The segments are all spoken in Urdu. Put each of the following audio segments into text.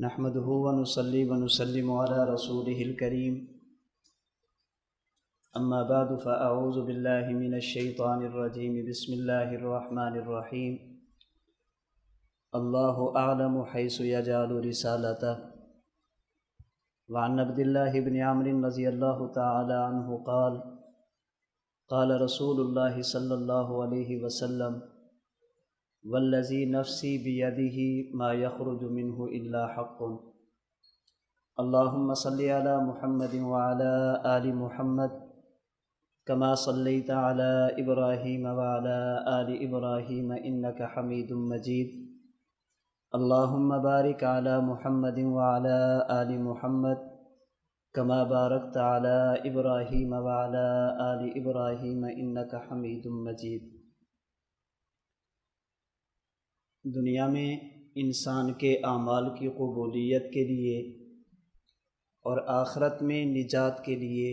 نحمده ونصلي ونسلم على رسوله الكريم أما بعد فأعوذ بالله من الشيطان الرجيم بسم الله الرحمن الرحيم الله أعلم حيث يجعل رسالته وعن عبد الله بن عمرو رضي الله تعالى عنه قال رسول الله صلى الله عليه وسلم والذي نفسي بيده ما يخرج منه إلا حق اللهم صل على محمد وعلى آل محمد كما صليت على إبراهيم وعلى آل إبراهيم إنك حميد مجيد اللهم بارك على محمد وعلى آل محمد كما باركت على إبراهيم وعلى آل إبراهيم إنك حميد مجيد۔ دنیا میں انسان کے اعمال کی قبولیت کے لیے اور آخرت میں نجات کے لیے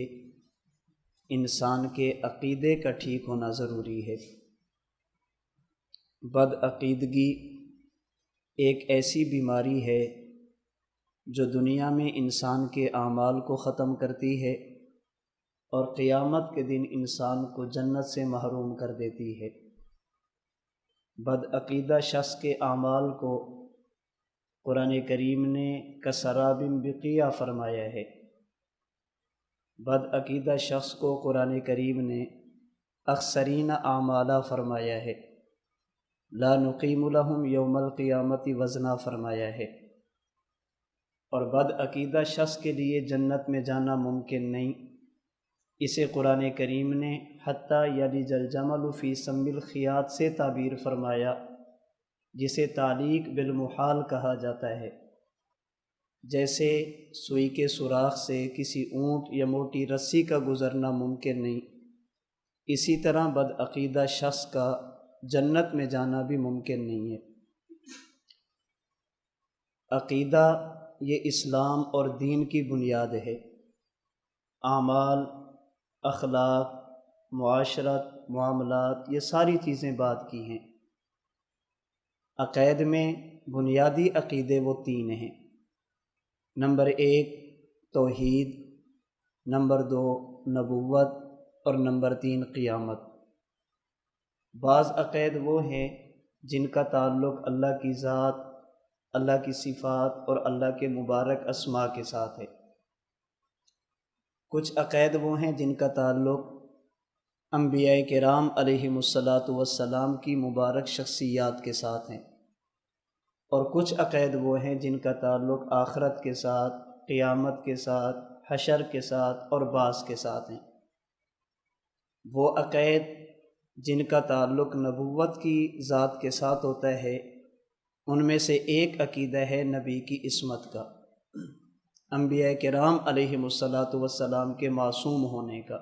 انسان کے عقیدے کا ٹھیک ہونا ضروری ہے۔ بد عقیدگی ایک ایسی بیماری ہے جو دنیا میں انسان کے اعمال کو ختم کرتی ہے اور قیامت کے دن انسان کو جنت سے محروم کر دیتی ہے۔ بد عقیدہ شخص کے اعمال کو قرآن کریم نے کسراب بقیع فرمایا ہے۔ بد عقیدہ شخص کو قرآن کریم نے اخسرین اعمالا فرمایا ہے، لا نقیم لہم یوم القیامت وزنا فرمایا ہے۔ اور بد عقیدہ شخص کے لیے جنت میں جانا ممکن نہیں، اسے قرآن کریم نے حتیٰ یلج الجمل فی سم الخیاط سے تعبیر فرمایا، جسے تعلیق بالمحال کہا جاتا ہے۔ جیسے سوئی کے سوراخ سے کسی اونٹ یا موٹی رسی کا گزرنا ممکن نہیں، اسی طرح بد عقیدہ شخص کا جنت میں جانا بھی ممکن نہیں ہے۔ عقیدہ یہ اسلام اور دین کی بنیاد ہے۔ اعمال، اخلاق، معاشرت، معاملات، یہ ساری چیزیں بات کی ہیں۔ عقائد میں بنیادی عقیدے وہ تین ہیں۔ نمبر 1 توحید، نمبر 2 نبوت اور نمبر 3 قیامت۔ بعض عقائد وہ ہیں جن کا تعلق اللہ کی ذات، اللہ کی صفات اور اللہ کے مبارک اسماء کے ساتھ ہے۔ کچھ عقائد وہ ہیں جن کا تعلق انبیاء کرام علیہم الصلاۃ والسلام کی مبارک شخصیات کے ساتھ ہیں، اور کچھ عقائد وہ ہیں جن کا تعلق آخرت کے ساتھ، قیامت کے ساتھ، حشر کے ساتھ اور بعث کے ساتھ ہیں۔ وہ عقائد جن کا تعلق نبوت کی ذات کے ساتھ ہوتا ہے، ان میں سے ایک عقیدہ ہے نبی کی عصمت کا، انبیاء کرام علیہم الصلاۃ والسلام کے معصوم ہونے کا۔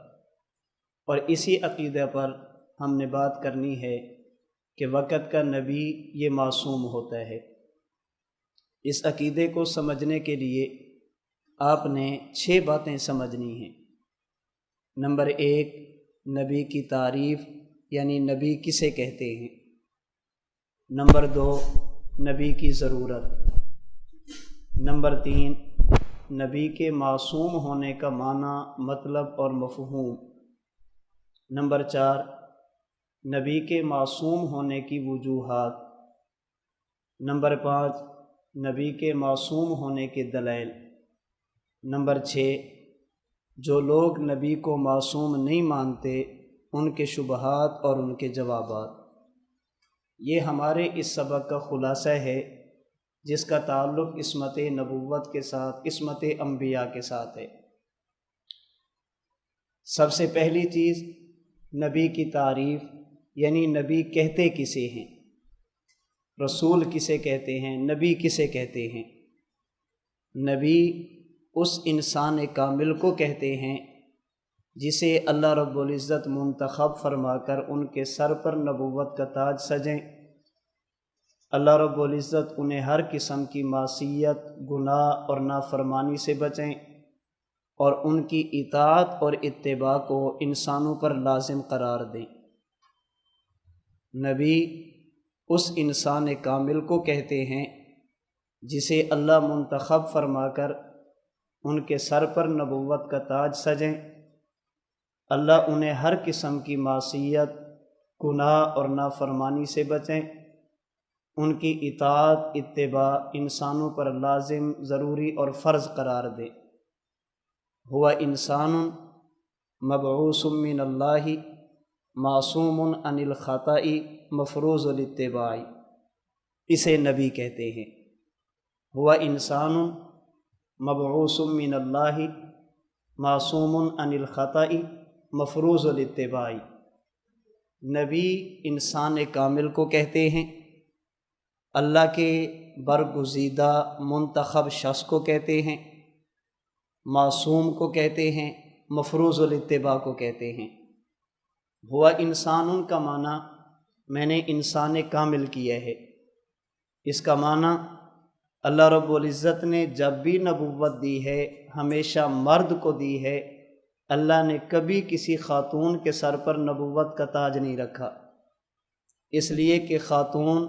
اور اسی عقیدہ پر ہم نے بات کرنی ہے کہ وقت کا نبی یہ معصوم ہوتا ہے۔ اس عقیدے کو سمجھنے کے لیے آپ نے 6 باتیں سمجھنی ہیں۔ نمبر 1 نبی کی تعریف، یعنی نبی کسے کہتے ہیں۔ نمبر 2 نبی کی ضرورت۔ نمبر 3 نبی کے معصوم ہونے کا معنی، مطلب اور مفہوم۔ نمبر 4 نبی کے معصوم ہونے کی وجوہات۔ نمبر 5 نبی کے معصوم ہونے کے دلائل۔ نمبر 6 جو لوگ نبی کو معصوم نہیں مانتے ان کے شبہات اور ان کے جوابات۔ یہ ہمارے اس سبق کا خلاصہ ہے جس کا تعلق عصمت نبوت کے ساتھ، عصمت انبیاء کے ساتھ ہے۔ سب سے پہلی چیز نبی کی تعریف، یعنی نبی کہتے کسے ہیں، رسول کسے کہتے ہیں، نبی کسے کہتے ہیں۔ نبی اس انسان کامل کو کہتے ہیں جسے اللہ رب العزت منتخب فرما کر ان کے سر پر نبوت کا تاج سجیں۔ اللہ رب العزت انہیں ہر قسم کی معصیت، گناہ اور نافرمانی سے بچیں اور ان کی اطاعت اور اتباع کو انسانوں پر لازم قرار دیں۔ نبی اس انسان کامل کو کہتے ہیں جسے اللہ منتخب فرما کر ان کے سر پر نبوت کا تاج سجیں۔ اللہ انہیں ہر قسم کی معصیت، گناہ اور نافرمانی سے بچیں۔ ان کی اطاعت، اتباع انسانوں پر لازم، ضروری اور فرض قرار دے۔ ہوا انسان مبعوث من اللہ معصوم عن الخطأ مفروض الاتباع، اسے نبی کہتے ہیں۔ ہوا انسان مبعوث من اللہ معصوم عن الخطأ مفروض الاتباع، نبی انسان کامل کو کہتے ہیں، اللہ کے برگزیدہ منتخب شخص کو کہتے ہیں، معصوم کو کہتے ہیں، مفروض الاتباع کو کہتے ہیں۔ ہوا انسان کا معنی میں نے انسان کامل کیا ہے۔ اس کا معنی اللہ رب العزت نے جب بھی نبوت دی ہے ہمیشہ مرد کو دی ہے۔ اللہ نے کبھی کسی خاتون کے سر پر نبوت کا تاج نہیں رکھا، اس لیے کہ خاتون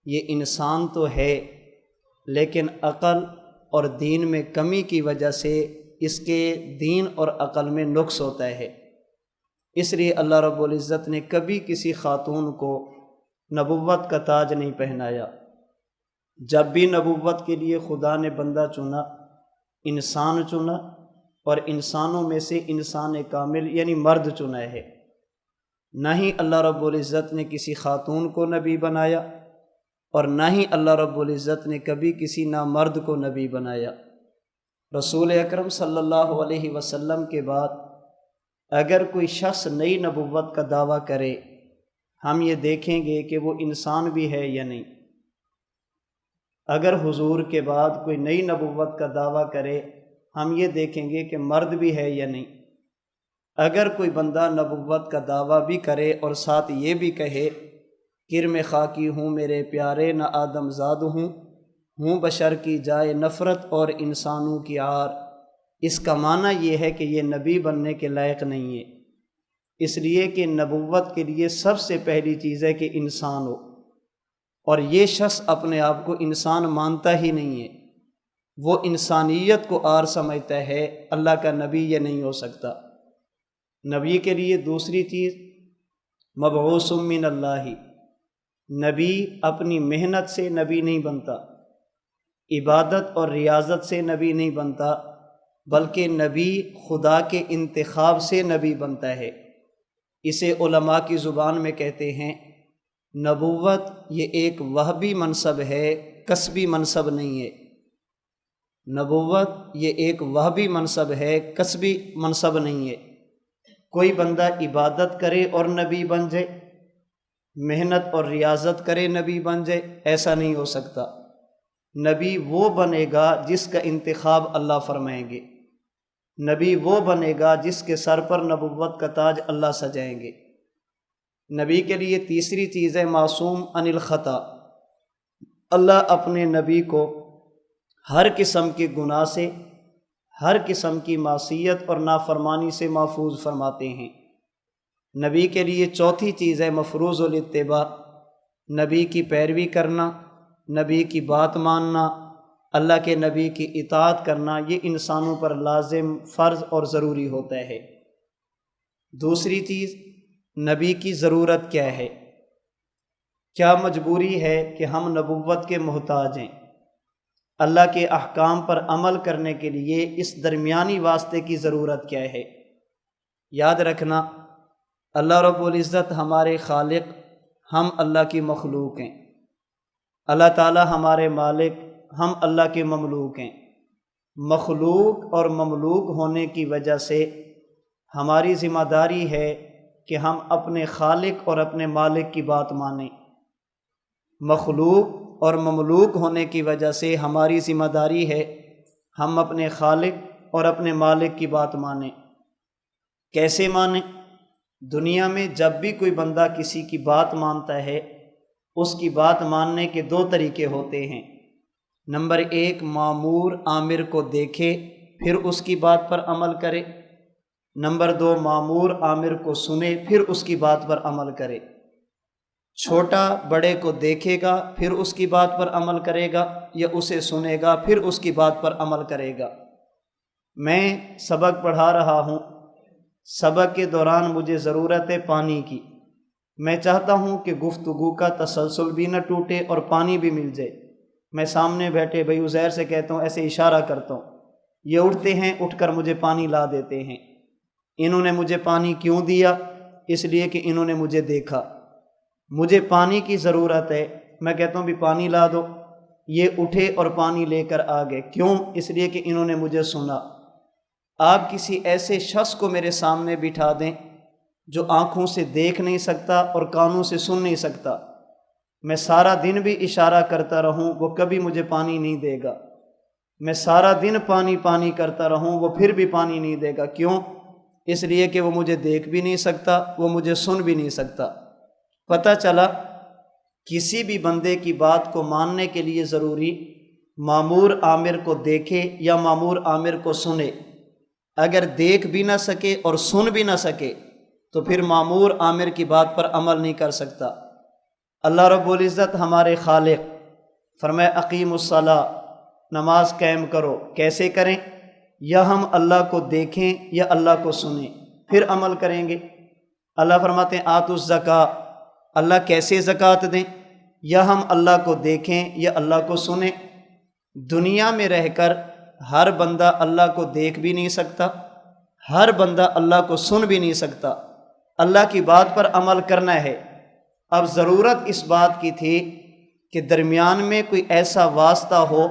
یہ انسان تو ہے لیکن عقل اور دین میں کمی کی وجہ سے اس کے دین اور عقل میں نقص ہوتا ہے، اس لیے اللہ رب العزت نے کبھی کسی خاتون کو نبوت کا تاج نہیں پہنایا۔ جب بھی نبوت کے لیے خدا نے بندہ چنا، انسان چنا، اور انسانوں میں سے انسان کامل یعنی مرد چنا ہے۔ نہ ہی اللہ رب العزت نے کسی خاتون کو نبی بنایا اور نہ ہی اللہ رب العزت نے کبھی کسی نامرد کو نبی بنایا۔ رسول اکرم صلی اللہ علیہ وسلم کے بعد اگر کوئی شخص نئی نبوت کا دعویٰ کرے، ہم یہ دیکھیں گے کہ وہ انسان بھی ہے یا نہیں۔ اگر حضور کے بعد کوئی نئی نبوت کا دعویٰ کرے، ہم یہ دیکھیں گے کہ مرد بھی ہے یا نہیں۔ اگر کوئی بندہ نبوت کا دعویٰ بھی کرے اور ساتھ یہ بھی کہے کرم خاکی ہوں میرے پیارے نہ آدم زاد ہوں بشر کی جائے نفرت اور انسانوں کی عار، اس کا معنی یہ ہے کہ یہ نبی بننے کے لائق نہیں ہے، اس لیے کہ نبوت کے لیے سب سے پہلی چیز ہے کہ انسان ہو، اور یہ شخص اپنے آپ کو انسان مانتا ہی نہیں ہے، وہ انسانیت کو عار سمجھتا ہے، اللہ کا نبی یہ نہیں ہو سکتا۔ نبی کے لیے دوسری چیز مبعوث من اللہ، نبی اپنی محنت سے نبی نہیں بنتا، عبادت اور ریاضت سے نبی نہیں بنتا، بلکہ نبی خدا کے انتخاب سے نبی بنتا ہے۔ اسے علماء کی زبان میں کہتے ہیں نبوت یہ ایک وہبی منصب ہے، کسبی منصب نہیں ہے۔ نبوت یہ ایک وہبی منصب ہے، کسبی منصب نہیں ہے۔ کوئی بندہ عبادت کرے اور نبی بن جائے، محنت اور ریاضت کرے نبی بن جائے، ایسا نہیں ہو سکتا۔ نبی وہ بنے گا جس کا انتخاب اللہ فرمائیں گے، نبی وہ بنے گا جس کے سر پر نبوت کا تاج اللہ سجائیں گے۔ نبی کے لیے تیسری چیز ہے معصوم عن الخطا، اللہ اپنے نبی کو ہر قسم کے گناہ سے، ہر قسم کی معصیت اور نافرمانی سے محفوظ فرماتے ہیں۔ نبی کے لیے چوتھی چیز ہے مفروض الاتباع، نبی کی پیروی کرنا، نبی کی بات ماننا، اللہ کے نبی کی اطاعت کرنا، یہ انسانوں پر لازم، فرض اور ضروری ہوتا ہے۔ دوسری چیز نبی کی ضرورت کیا ہے، کیا مجبوری ہے کہ ہم نبوت کے محتاج ہیں؟ اللہ کے احکام پر عمل کرنے کے لیے اس درمیانی واسطے کی ضرورت کیا ہے؟ یاد رکھنا اللہ رب العزت ہمارے خالق، ہم اللہ کی مخلوق ہیں۔ اللہ تعالی ہمارے مالک، ہم اللہ کے مملوک ہیں۔ مخلوق اور مملوک ہونے کی وجہ سے ہماری ذمہ داری ہے کہ ہم اپنے خالق اور اپنے مالک کی بات مانیں۔ مخلوق اور مملوک ہونے کی وجہ سے ہماری ذمہ داری ہے ہم اپنے خالق اور اپنے مالک کی بات مانیں۔ کیسے مانیں؟ دنیا میں جب بھی کوئی بندہ کسی کی بات مانتا ہے، اس کی بات ماننے کے دو طریقے ہوتے ہیں۔ نمبر ایک، مامور آمر کو دیکھے پھر اس کی بات پر عمل کرے۔ نمبر دو، مامور آمر کو سنے پھر اس کی بات پر عمل کرے۔ چھوٹا بڑے کو دیکھے گا پھر اس کی بات پر عمل کرے گا، یا اسے سنے گا پھر اس کی بات پر عمل کرے گا۔ میں سبق پڑھا رہا ہوں، سبق کے دوران مجھے ضرورت ہے پانی کی، میں چاہتا ہوں کہ گفتگو کا تسلسل بھی نہ ٹوٹے اور پانی بھی مل جائے۔ میں سامنے بیٹھے بھائی عزیر سے کہتا ہوں، ایسے اشارہ کرتا ہوں، یہ اٹھتے ہیں، اٹھ کر مجھے پانی لا دیتے ہیں۔ انہوں نے مجھے پانی کیوں دیا؟ اس لیے کہ انہوں نے مجھے دیکھا، مجھے پانی کی ضرورت ہے، میں کہتا ہوں بھی پانی لا دو، یہ اٹھے اور پانی لے کر آ گئے۔ کیوں؟ اس لیے کہ انہوں نے مجھے سنا۔ آپ کسی ایسے شخص کو میرے سامنے بٹھا دیں جو آنکھوں سے دیکھ نہیں سکتا اور کانوں سے سن نہیں سکتا، میں سارا دن بھی اشارہ کرتا رہوں، وہ کبھی مجھے پانی نہیں دے گا۔ میں سارا دن پانی پانی کرتا رہوں، وہ پھر بھی پانی نہیں دے گا۔ کیوں؟ اس لیے کہ وہ مجھے دیکھ بھی نہیں سکتا، وہ مجھے سن بھی نہیں سکتا۔ پتہ چلا کسی بھی بندے کی بات کو ماننے کے لیے ضروری مامور عامر کو دیکھے یا مامور عامر کو سنے۔ اگر دیکھ بھی نہ سکے اور سن بھی نہ سکے تو پھر مامور عامر کی بات پر عمل نہیں کر سکتا۔ اللہ رب العزت ہمارے خالق فرمائے اقیم الصلاۃ، نماز قائم کرو۔ کیسے کریں؟ یا ہم اللہ کو دیکھیں یا اللہ کو سنیں پھر عمل کریں گے۔ اللہ فرماتے ہیں آتوا الزکاۃ، اللہ کیسے زکوٰۃ دیں؟ یا ہم اللہ کو دیکھیں یا اللہ کو سنیں۔ دنیا میں رہ کر ہر بندہ اللہ کو دیکھ بھی نہیں سکتا، ہر بندہ اللہ کو سن بھی نہیں سکتا۔ اللہ کی بات پر عمل کرنا ہے۔ اب ضرورت اس بات کی تھی کہ درمیان میں کوئی ایسا واسطہ ہو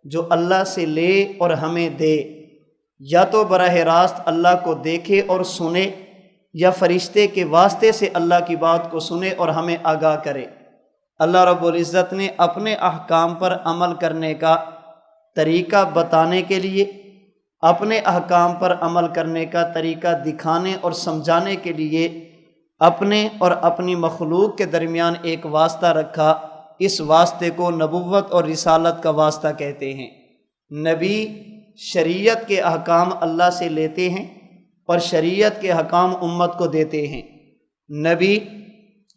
جو اللہ سے لے اور ہمیں دے، یا تو براہ راست اللہ کو دیکھے اور سنے، یا فرشتے کے واسطے سے اللہ کی بات کو سنے اور ہمیں آگاہ کرے۔ اللہ رب العزت نے اپنے احکام پر عمل کرنے کا طریقہ بتانے کے لیے، اپنے احکام پر عمل کرنے کا طریقہ دکھانے اور سمجھانے کے لیے اپنے اور اپنی مخلوق کے درمیان ایک واسطہ رکھا۔ اس واسطے کو نبوت اور رسالت کا واسطہ کہتے ہیں۔ نبی شریعت کے احکام اللہ سے لیتے ہیں اور شریعت کے احکام امت کو دیتے ہیں۔ نبی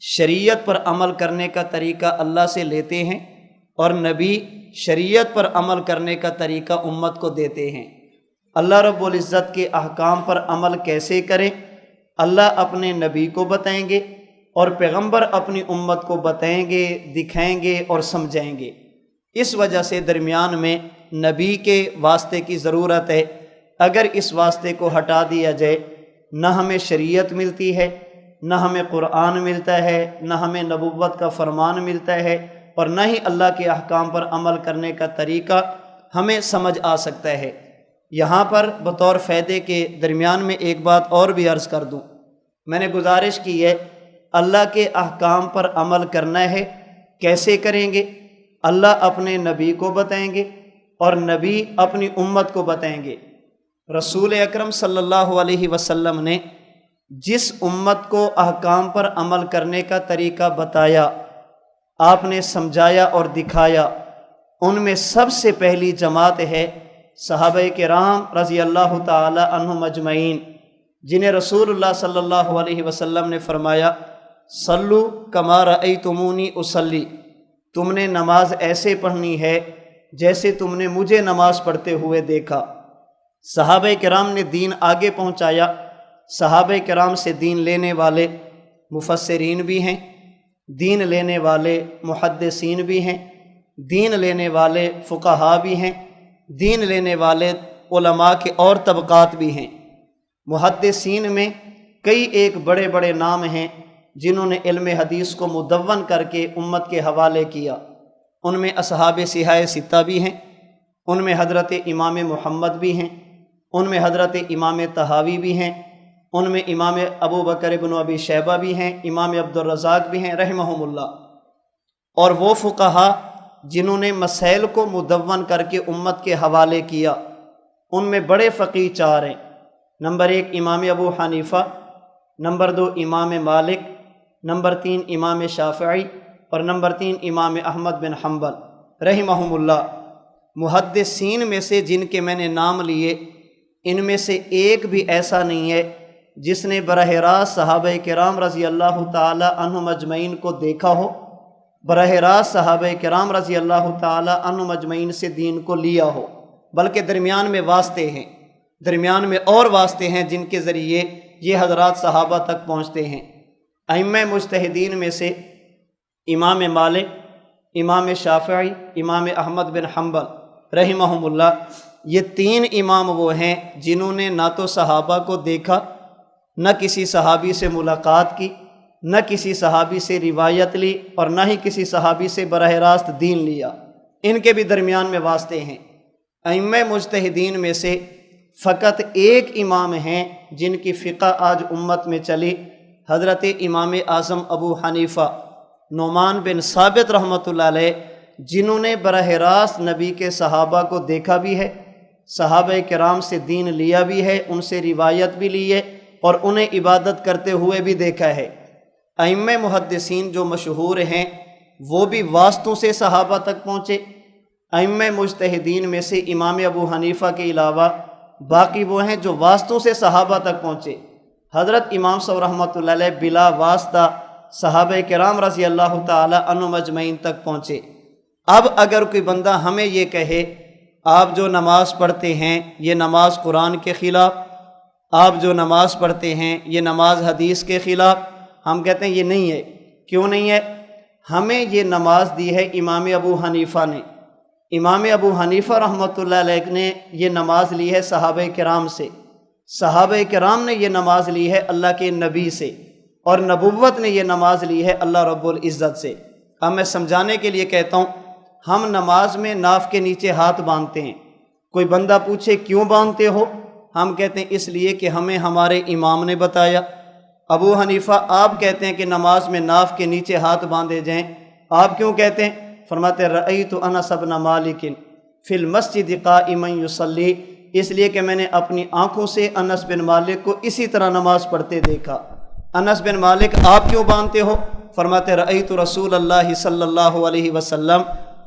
شریعت پر عمل کرنے کا طریقہ اللہ سے لیتے ہیں اور نبی شریعت پر عمل کرنے کا طریقہ امت کو دیتے ہیں۔ اللہ رب العزت کے احکام پر عمل کیسے کریں؟ اللہ اپنے نبی کو بتائیں گے اور پیغمبر اپنی امت کو بتائیں گے، دکھائیں گے اور سمجھائیں گے۔ اس وجہ سے درمیان میں نبی کے واسطے کی ضرورت ہے۔ اگر اس واسطے کو ہٹا دیا جائے، نہ ہمیں شریعت ملتی ہے، نہ ہمیں قرآن ملتا ہے، نہ ہمیں نبوت کا فرمان ملتا ہے، اور نہ ہی اللہ کے احکام پر عمل کرنے کا طریقہ ہمیں سمجھ آ سکتا ہے۔ یہاں پر بطور فائدے کے درمیان میں ایک بات اور بھی عرض کر دوں۔ میں نے گزارش کی ہے، اللہ کے احکام پر عمل کرنا ہے، کیسے کریں گے؟ اللہ اپنے نبی کو بتائیں گے اور نبی اپنی امت کو بتائیں گے۔ رسول اکرم صلی اللہ علیہ وسلم نے جس امت کو احکام پر عمل کرنے کا طریقہ بتایا، آپ نے سمجھایا اور دکھایا، ان میں سب سے پہلی جماعت ہے صحابہ کرام رضی اللہ تعالی عنہم اجمعین، جنہیں رسول اللہ صلی اللہ علیہ وسلم نے فرمایا صلو کما رأیتمونی اصلی، تم نے نماز ایسے پڑھنی ہے جیسے تم نے مجھے نماز پڑھتے ہوئے دیکھا۔ صحابہ کرام نے دین آگے پہنچایا۔ صحابہ کرام سے دین لینے والے مفسرین بھی ہیں، دین لینے والے محدثین بھی ہیں، دین لینے والے فقہا بھی ہیں، دین لینے والے علماء کے اور طبقات بھی ہیں۔ محدثین میں کئی ایک بڑے بڑے نام ہیں جنہوں نے علم حدیث کو مدون کر کے امت کے حوالے کیا۔ ان میں اصحاب صحاح ستہ بھی ہیں، ان میں حضرت امام محمد بھی ہیں، ان میں حضرت امام طحاوی بھی ہیں، ان میں امام ابو بکر بن ابی شیبہ بھی ہیں، امام عبد الرزاق بھی ہیں رحمہم اللہ۔ اور وہ فقہا جنہوں نے مسائل کو مدون کر کے امت کے حوالے کیا، ان میں بڑے فقیہ چار ہیں۔ نمبر 1 امام ابو حنیفہ، نمبر 2 امام مالک، نمبر 3 امام شافعی، اور نمبر 3 امام احمد بن حنبل رحمہم اللہ۔ محدثین میں سے جن کے میں نے نام لیے، ان میں سے ایک بھی ایسا نہیں ہے جس نے براہ راست صحابہ کرام رضی اللہ تعالی عنہم اجمعین کو دیکھا ہو، براہ راست صحابہ کرام رضی اللہ تعالی عنہم اجمعین سے دین کو لیا ہو، بلکہ درمیان میں واسطے ہیں، درمیان میں اور واسطے ہیں جن کے ذریعے یہ حضرات صحابہ تک پہنچتے ہیں۔ ائمہ مجتہدین میں سے امام مالک، امام شافعی، امام احمد بن حنبل رحمہم اللہ، یہ تین امام وہ ہیں جنہوں نے نہ تو صحابہ کو دیکھا، نہ کسی صحابی سے ملاقات کی، نہ کسی صحابی سے روایت لی، اور نہ ہی کسی صحابی سے براہ راست دین لیا۔ ان کے بھی درمیان میں واسطے ہیں۔ ائمہ مجتہدین میں سے فقط ایک امام ہیں جن کی فقہ آج امت میں چلی، حضرت امام اعظم ابو حنیفہ نعمان بن ثابت رحمۃ اللہ علیہ، جنہوں نے براہ راست نبی کے صحابہ کو دیکھا بھی ہے، صحابہ کرام سے دین لیا بھی ہے، ان سے روایت بھی لی ہے، اور انہیں عبادت کرتے ہوئے بھی دیکھا ہے۔ ائمہ محدثین جو مشہور ہیں وہ بھی واسطوں سے صحابہ تک پہنچے۔ ائمہ مجتہدین میں سے امام ابو حنیفہ کے علاوہ باقی وہ ہیں جو واسطوں سے صحابہ تک پہنچے۔ حضرت امام صاحب رحمۃ اللہ علیہ بلا واسطہ صحابہ کرام رضی اللہ تعالی عنہم اجمعین تک پہنچے۔ اب اگر کوئی بندہ ہمیں یہ کہے آپ جو نماز پڑھتے ہیں یہ نماز قرآن کے خلاف، آپ جو نماز پڑھتے ہیں یہ نماز حدیث کے خلاف، ہم کہتے ہیں یہ نہیں ہے۔ کیوں نہیں ہے؟ ہمیں یہ نماز دی ہے امام ابو حنیفہ نے۔ امام ابو حنیفہ رحمۃ اللہ علیہ نے یہ نماز لی ہے صحابہ کرام سے، صحابہ کرام نے یہ نماز لی ہے اللہ کے نبی سے، اور نبوت نے یہ نماز لی ہے اللہ رب العزت سے۔ اب میں سمجھانے کے لیے کہتا ہوں، ہم نماز میں ناف کے نیچے ہاتھ باندھتے ہیں۔ کوئی بندہ پوچھے کیوں باندھتے ہو؟ ہم کہتے ہیں اس لیے کہ ہمیں ہمارے امام نے بتایا۔ ابو حنیفہ آپ کہتے ہیں کہ نماز میں ناف کے نیچے ہاتھ باندھے جائیں، آپ کیوں کہتے ہیں؟ فرماتے رأیت انس بن مالک فی المسجد قائما یصلی، اس لیے کہ میں نے اپنی آنکھوں سے انس بن مالک کو اسی طرح نماز پڑھتے دیکھا۔ انس بن مالک آپ کیوں باندھتے ہو؟ فرماتے رأیت رسول اللہ صلی اللہ علیہ وسلم،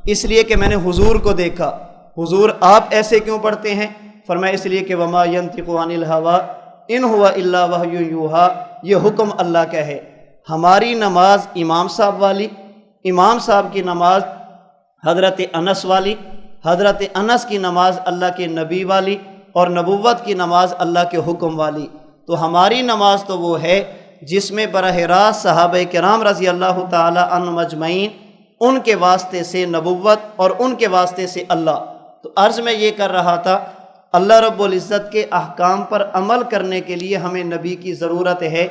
اس لیے کہ میں نے حضور کو دیکھا۔ حضور آپ ایسے کیوں پڑھتے ہیں؟ فرمایا اس لیے کہ وما ینطق عن الہوی ان هو الا وحی یوحی، یہ حکم اللہ کا ہے۔ ہماری نماز امام صاحب والی، امام صاحب کی نماز حضرت انس والی، حضرت انس کی نماز اللہ کے نبی والی، اور نبوت کی نماز اللہ کے حکم والی۔ تو ہماری نماز تو وہ ہے جس میں براہ راست صحابہ کرام رضی اللہ تعالی عنہم اجمعین، ان کے واسطے سے نبوت اور ان کے واسطے سے اللہ۔ تو عرض میں یہ کر رہا تھا، اللہ رب العزت کے احکام پر عمل کرنے کے لیے ہمیں نبی کی ضرورت ہے۔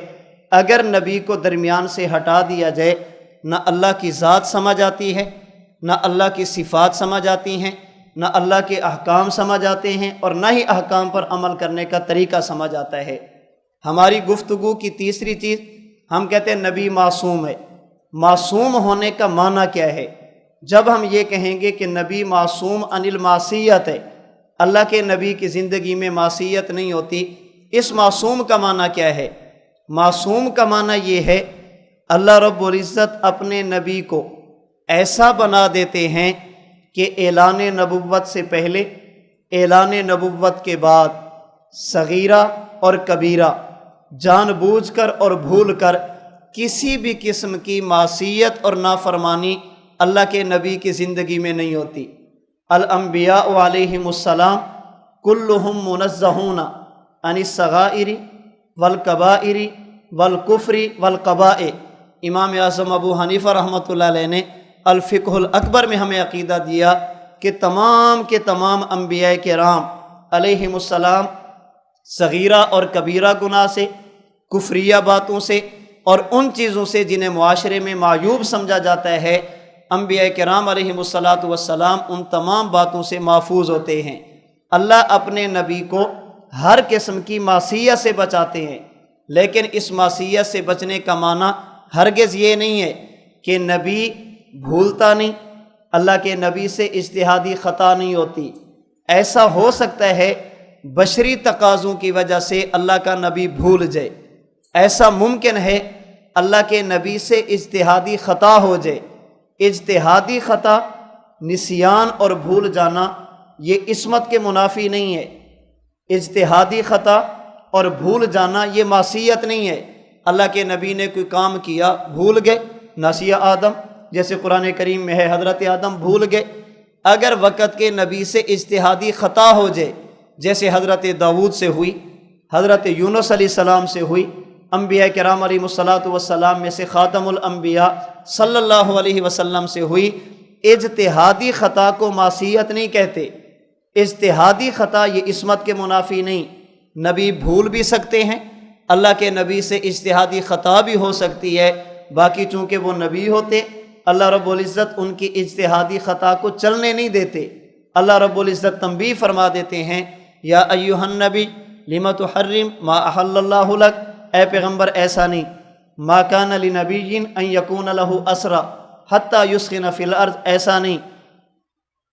اگر نبی کو درمیان سے ہٹا دیا جائے، نہ اللہ کی ذات سمجھ آتی ہے، نہ اللہ کی صفات سمجھ آتی ہیں، نہ اللہ کے احکام سمجھ آتے ہیں، اور نہ ہی احکام پر عمل کرنے کا طریقہ سمجھ آتا ہے۔ ہماری گفتگو کی تیسری چیز، ہم کہتے ہیں نبی معصوم ہے۔ معصوم ہونے کا معنی کیا ہے؟ جب ہم یہ کہیں گے کہ نبی معصوم عن المعصیت ہے، اللہ کے نبی کی زندگی میں معصیت نہیں ہوتی، اس معصوم کا معنی کیا ہے؟ معصوم کا معنی یہ ہے اللہ رب العزت اپنے نبی کو ایسا بنا دیتے ہیں کہ اعلان نبوت سے پہلے، اعلان نبوت کے بعد صغیرہ اور کبیرہ، جان بوجھ کر اور بھول کر کسی بھی قسم کی معصیت اور نافرمانی اللہ کے نبی کی زندگی میں نہیں ہوتی۔ الانبیاء علیہم السلام کلہم منزہون عن الصغائر والکبائر والکفر والقبائح۔ امام اعظم ابو حنیفہ رحمۃ اللہ علیہ نے الفقہ الاکبر میں ہمیں عقیدہ دیا کہ تمام کے تمام انبیاء کرام علیہم السلام صغیرہ اور کبیرہ گناہ سے، کفریہ باتوں سے، اور ان چیزوں سے جنہیں معاشرے میں معیوب سمجھا جاتا ہے، انبیاء کرام علیہم السلام ان تمام باتوں سے محفوظ ہوتے ہیں۔ اللہ اپنے نبی کو ہر قسم کی معصیت سے بچاتے ہیں، لیکن اس معصیت سے بچنے کا معنی ہرگز یہ نہیں ہے کہ نبی بھولتا نہیں، اللہ کے نبی سے اجتہادی خطا نہیں ہوتی۔ ایسا ہو سکتا ہے بشری تقاضوں کی وجہ سے اللہ کا نبی بھول جائے، ایسا ممکن ہے اللہ کے نبی سے اجتہادی خطا ہو جائے۔ اجتہادی خطا، نسیان اور بھول جانا یہ عصمت کے منافی نہیں ہے۔ اجتہادی خطا، اور بھول جانا یہ معصیت نہیں ہے۔ اللہ کے نبی نے کوئی کام کیا، بھول گئے، نسیہ آدم، جیسے قرآن کریم میں ہے حضرت آدم بھول گئے۔ اگر وقت کے نبی سے اجتہادی خطا ہو جائے، جیسے حضرت داؤد سے ہوئی، حضرت یونس علیہ السلام سے ہوئی، انبیاء کرام علیہ الصلاۃ والسلام میں سے خاتم الانبیاء صلی اللہ علیہ وسلم سے ہوئی، اجتہادی خطا کو معصیت نہیں کہتے۔ اجتہادی خطا یہ عصمت کے منافی نہیں، نبی بھول بھی سکتے ہیں، اللہ کے نبی سے اجتہادی خطا بھی ہو سکتی ہے، باقی چونکہ وہ نبی ہوتے اللہ رب العزت ان کی اجتہادی خطا کو چلنے نہیں دیتے۔ اللہ رب العزت تنبیہ فرما دیتے ہیں، یا ایھا النبی لم تحرم ما احل اللہ لک، اے پیغمبر ایسا نہیں، ما کان لنبی ان یکون لہ اسرا حتی یسخن فی الارض، ایسا نہیں،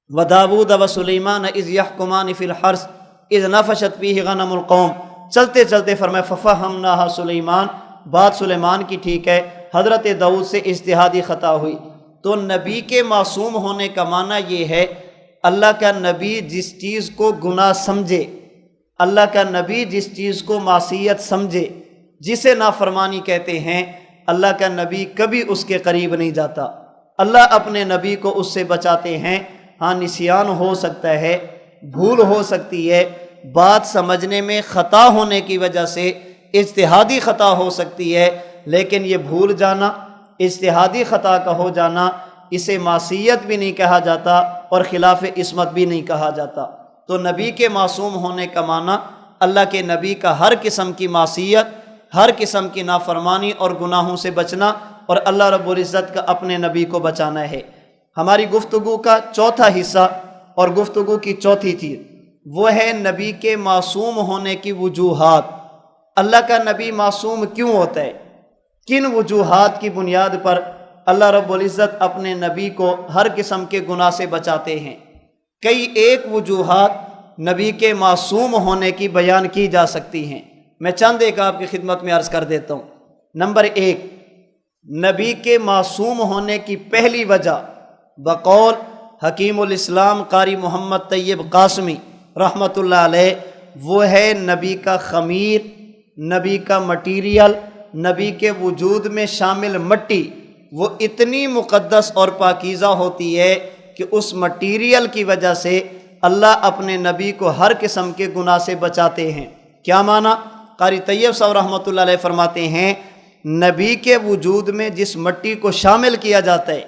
وداود وسلیمان اذ یحکمان فی الحرث اذ نفشت فیہ غنم القوم، چلتے چلتے فرمایا ففہمناہا سلیمان، بات سلیمان کی ٹھیک ہے، حضرت داؤد سے اجتہادی خطا ہوئی۔ تو نبی کے معصوم ہونے کا معنی یہ ہے اللہ کا نبی جس چیز کو گناہ سمجھے، اللہ کا نبی جس چیز کو معصیت سمجھے، جسے نافرمانی کہتے ہیں، اللہ کا نبی کبھی اس کے قریب نہیں جاتا۔ اللہ اپنے نبی کو اس سے بچاتے ہیں۔ ہاں نسیان ہو سکتا ہے، بھول ہو سکتی ہے، بات سمجھنے میں خطا ہونے کی وجہ سے اجتہادی خطا ہو سکتی ہے، لیکن یہ بھول جانا، اجتہادی خطا کا ہو جانا، اسے معصیت بھی نہیں کہا جاتا اور خلاف عصمت بھی نہیں کہا جاتا۔ تو نبی کے معصوم ہونے کا معنی اللہ کے نبی کا ہر قسم کی معصیت، ہر قسم کی نافرمانی اور گناہوں سے بچنا، اور اللہ رب العزت کا اپنے نبی کو بچانا ہے۔ ہماری گفتگو کا چوتھا حصہ اور گفتگو کی چوتھی چیز وہ ہے نبی کے معصوم ہونے کی وجوہات۔ اللہ کا نبی معصوم کیوں ہوتا ہے؟ کن وجوہات کی بنیاد پر اللہ رب العزت اپنے نبی کو ہر قسم کے گناہ سے بچاتے ہیں؟ کئی ایک وجوہات نبی کے معصوم ہونے کی بیان کی جا سکتی ہیں، میں چند ایک آپ کی خدمت میں عرض کر دیتا ہوں۔ نمبر ایک، نبی کے معصوم ہونے کی پہلی وجہ بقول حکیم الاسلام قاری محمد طیب قاسمی رحمۃ اللہ علیہ، وہ ہے نبی کا خمیر، نبی کا مٹیریل، نبی کے وجود میں شامل مٹی، وہ اتنی مقدس اور پاکیزہ ہوتی ہے کہ اس مٹیریل کی وجہ سے اللہ اپنے نبی کو ہر قسم کے گناہ سے بچاتے ہیں۔ کیا معنی؟ قاری طیب صاحب رحمۃ اللہ علیہ فرماتے ہیں، نبی کے وجود میں جس مٹی کو شامل کیا جاتا ہے،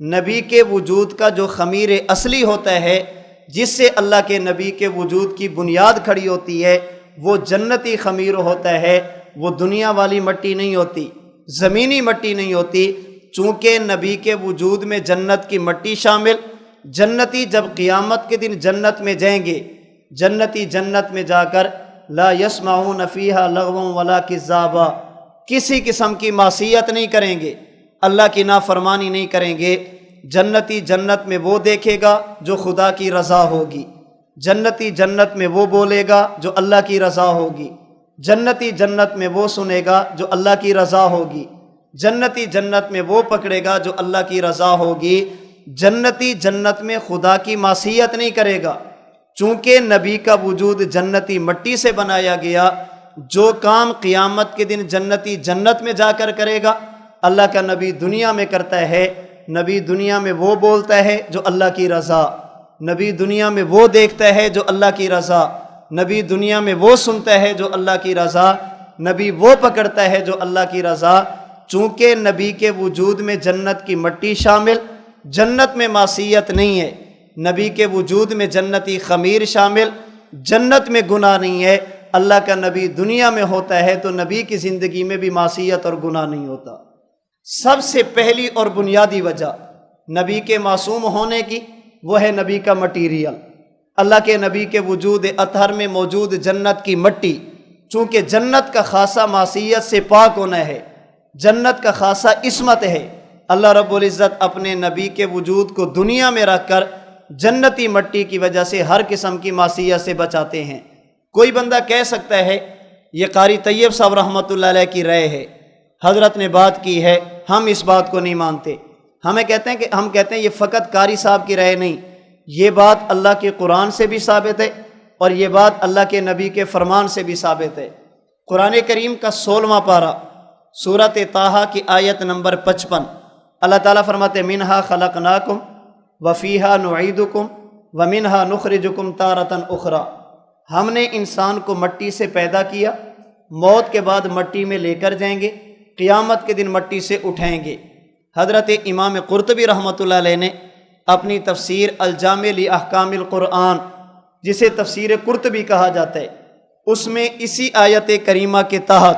نبی کے وجود کا جو خمیر اصلی ہوتا ہے، جس سے اللہ کے نبی کے وجود کی بنیاد کھڑی ہوتی ہے، وہ جنتی خمیر ہوتا ہے، وہ دنیا والی مٹی نہیں ہوتی، زمینی مٹی نہیں ہوتی۔ چونکہ نبی کے وجود میں جنت کی مٹی شامل، جنتی جب قیامت کے دن جنت میں جائیں گے، جنتی جنت میں جا کر لا یسمعون فیہا لغوا ولا کذابا، کسی قسم کی معصیت نہیں کریں گے، اللہ کی نافرمانی نہیں کریں گے۔ جنتی جنت میں وہ دیکھے گا جو خدا کی رضا ہوگی، جنتی جنت میں وہ بولے گا جو اللہ کی رضا ہوگی، جنتی جنت میں وہ سنے گا جو اللہ کی رضا ہوگی، جنتی جنت میں وہ پکڑے گا جو اللہ کی رضا ہوگی۔ جنتی جنت میں خدا کی معصیت نہیں کرے گا، چونکہ نبی کا وجود جنتی مٹی سے بنایا گیا۔ جو کام قیامت کے دن جنتی جنت میں جا کر کرے گا، اللہ کا نبی دنیا میں کرتا ہے۔ نبی دنیا میں وہ بولتا ہے جو اللہ کی رضا، نبی دنیا میں وہ دیکھتا ہے جو اللہ کی رضا، نبی دنیا میں وہ سنتا ہے جو اللہ کی رضا، نبی وہ پکڑتا ہے جو اللہ کی رضا۔ چونکہ نبی کے وجود میں جنت کی مٹی شامل، جنت میں معصیت نہیں ہے، نبی کے وجود میں جنتی خمیر شامل، جنت میں گناہ نہیں ہے، اللہ کا نبی دنیا میں ہوتا ہے تو نبی کی زندگی میں بھی معصیت اور گناہ نہیں ہوتا۔ سب سے پہلی اور بنیادی وجہ نبی کے معصوم ہونے کی وہ ہے نبی کا مٹیریل، اللہ کے نبی کے وجود اطہر میں موجود جنت کی مٹی۔ چونکہ جنت کا خاصہ معصیت سے پاک ہونا ہے، جنت کا خاصہ عصمت ہے، اللہ رب العزت اپنے نبی کے وجود کو دنیا میں رکھ کر جنتی مٹی کی وجہ سے ہر قسم کی معصیت سے بچاتے ہیں۔ کوئی بندہ کہہ سکتا ہے یہ قاری طیب صاحب رحمۃ اللہ علیہ کی رائے ہے، حضرت نے بات کی ہے، ہم اس بات کو نہیں مانتے۔ ہم کہتے ہیں یہ فقط قاری صاحب کی رائے نہیں، یہ بات اللہ کے قرآن سے بھی ثابت ہے اور یہ بات اللہ کے نبی کے فرمان سے بھی ثابت ہے۔ قرآن کریم کا 16واں پارہ سورۃ طٰہٰ کی آیت نمبر 55، اللہ تعالیٰ فرماتے منہا خلقناکم وفیہا نعیدکم ومنہا نخرجکم تارۃ اخری، ہم نے انسان کو مٹی سے پیدا کیا، موت کے بعد مٹی میں لے کر جائیں گے، قیامت کے دن مٹی سے اٹھائیں گے۔ حضرت امام قرطبی رحمۃ اللہ علیہ نے اپنی تفسیر الجامع لاحکام القرآن، جسے تفسیر قرطبی کہا جاتا ہے، اس میں اسی آیت کریمہ کے تحت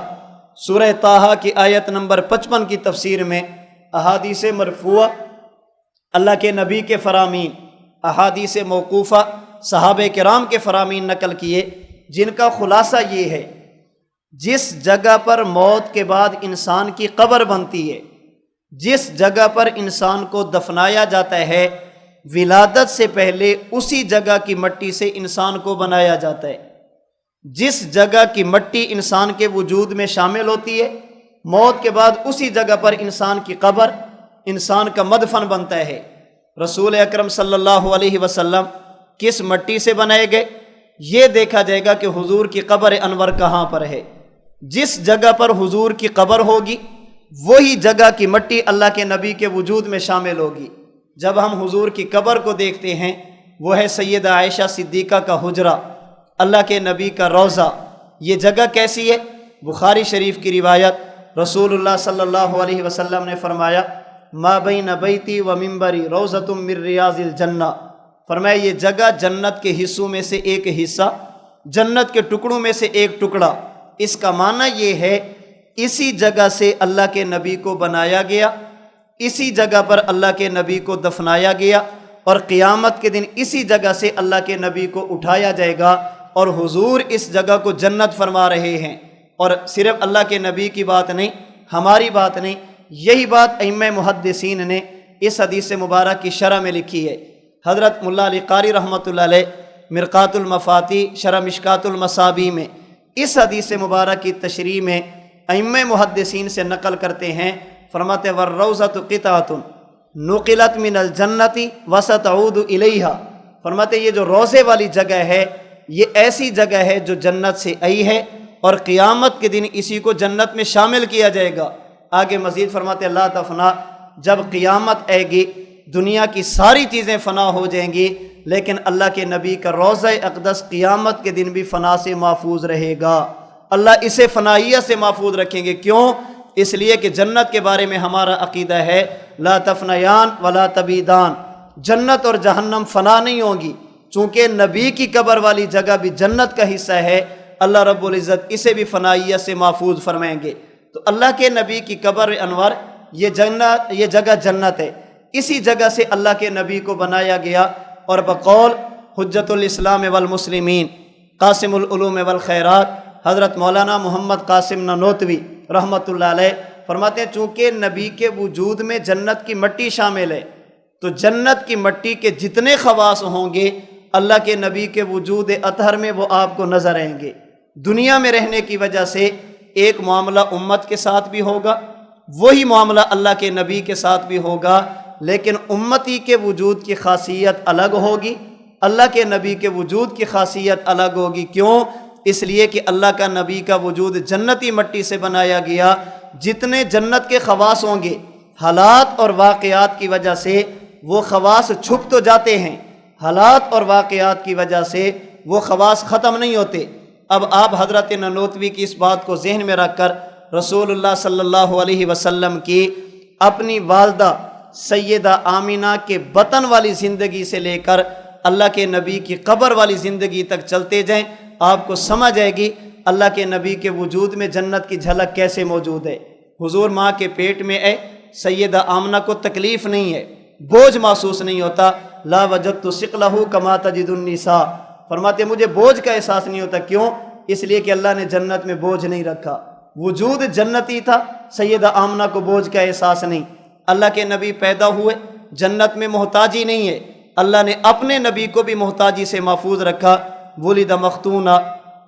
سورہ طٰہٰ کی آیت نمبر 55 کی تفسیر میں احادیث مرفوعہ، اللہ کے نبی کے فرامین، احادیث موقوفہ صحابہ کرام کے فرامین نقل کیے، جن کا خلاصہ یہ ہے جس جگہ پر موت کے بعد انسان کی قبر بنتی ہے، جس جگہ پر انسان کو دفنایا جاتا ہے، ولادت سے پہلے اسی جگہ کی مٹی سے انسان کو بنایا جاتا ہے۔ جس جگہ کی مٹی انسان کے وجود میں شامل ہوتی ہے، موت کے بعد اسی جگہ پر انسان کی قبر، انسان کا مدفن بنتا ہے۔ رسول اکرم صلی اللہ علیہ وسلم کس مٹی سے بنائے گئے، یہ دیکھا جائے گا کہ حضور کی قبر انور کہاں پر ہے۔ جس جگہ پر حضور کی قبر ہوگی وہی جگہ کی مٹی اللہ کے نبی کے وجود میں شامل ہوگی۔ جب ہم حضور کی قبر کو دیکھتے ہیں، وہ ہے سیدہ عائشہ صدیقہ کا حجرہ، اللہ کے نبی کا روضہ۔ یہ جگہ کیسی ہے؟ بخاری شریف کی روایت، رسول اللہ صلی اللہ علیہ وسلم نے فرمایا ما بین بیتی و منبری روضۃ من ریاض الجنہ، فرمایا یہ جگہ جنت کے حصوں میں سے ایک حصہ، جنت کے ٹکڑوں میں سے ایک ٹکڑا۔ اس کا معنی یہ ہے اسی جگہ سے اللہ کے نبی کو بنایا گیا، اسی جگہ پر اللہ کے نبی کو دفنایا گیا، اور قیامت کے دن اسی جگہ سے اللہ کے نبی کو اٹھایا جائے گا، اور حضور اس جگہ کو جنت فرما رہے ہیں۔ اور صرف اللہ کے نبی کی بات نہیں، ہماری بات نہیں، یہی بات ائمہ محدثین نے اس حدیث مبارک کی شرح میں لکھی ہے۔ حضرت ملا علی قاری رحمۃ اللہ علیہ مرقات المفاتیح شرح مشکات المصابیح میں اس حدیث مبارک کی تشریح میں ائمہ محدثین سے نقل کرتے ہیں، فرماتے والروضۃ قطعۃ نقلت من الجنۃ وستعود الیہا، فرماتے یہ جو روضے والی جگہ ہے یہ ایسی جگہ ہے جو جنت سے آئی ہے، اور قیامت کے دن اسی کو جنت میں شامل کیا جائے گا۔ آگے مزید فرماتے اللہ تفنا، جب قیامت آئے گی دنیا کی ساری چیزیں فنا ہو جائیں گی، لیکن اللہ کے نبی کا روضہ اقدس قیامت کے دن بھی فنا سے محفوظ رہے گا۔ اللہ اسے فنائیت سے محفوظ رکھیں گے۔ کیوں؟ اس لیے کہ جنت کے بارے میں ہمارا عقیدہ ہے لا تفنیان ولا تبیدان، جنت اور جہنم فنا نہیں ہوں گی۔ چونکہ نبی کی قبر والی جگہ بھی جنت کا حصہ ہے، اللہ رب العزت اسے بھی فنائیت سے محفوظ فرمائیں گے۔ تو اللہ کے نبی کی قبر انور یہ جگہ جنت ہے، اسی جگہ سے اللہ کے نبی کو بنایا گیا۔ اور بقول حجت الاسلام والمسلمین قاسم العلوم والخیرات حضرت مولانا محمد قاسم نانوتوی رحمۃ اللہ علیہ فرماتے ہیں چونکہ نبی کے وجود میں جنت کی مٹی شامل ہے، تو جنت کی مٹی کے جتنے خواص ہوں گے اللہ کے نبی کے وجود اطہر میں وہ آپ کو نظر آئیں گے۔ دنیا میں رہنے کی وجہ سے ایک معاملہ امت کے ساتھ بھی ہوگا، وہی معاملہ اللہ کے نبی کے ساتھ بھی ہوگا، لیکن امتی کے وجود کی خاصیت الگ ہوگی، اللہ کے نبی کے وجود کی خاصیت الگ ہوگی۔ کیوں؟ اس لیے کہ اللہ کا نبی کا وجود جنتی مٹی سے بنایا گیا۔ جتنے جنت کے خواص ہوں گے، حالات اور واقعات کی وجہ سے وہ خواص چھپ تو جاتے ہیں، حالات اور واقعات کی وجہ سے وہ خواص ختم نہیں ہوتے۔ اب آپ حضرت نانوتوی کی اس بات کو ذہن میں رکھ کر رسول اللہ صلی اللہ علیہ وسلم کی اپنی والدہ سیدہ آمینہ کے بطن والی زندگی سے لے کر اللہ کے نبی کی قبر والی زندگی تک چلتے جائیں، آپ کو سمجھ آئے گی اللہ کے نبی کے وجود میں جنت کی جھلک کیسے موجود ہے۔ حضور ماں کے پیٹ میں ہے، سیدہ آمنہ کو تکلیف نہیں ہے، بوجھ محسوس نہیں ہوتا۔ لا وجدت ثقلہ کما تجد النساء، فرماتے مجھے بوجھ کا احساس نہیں ہوتا۔ کیوں؟ اس لیے کہ اللہ نے جنت میں بوجھ نہیں رکھا، وجود جنتی تھا، سیدہ آمنہ کو بوجھ کا احساس نہیں۔ اللہ کے نبی پیدا ہوئے، جنت میں محتاجی نہیں ہے، اللہ نے اپنے نبی کو بھی محتاجی سے محفوظ رکھا۔ ولد مختونہ،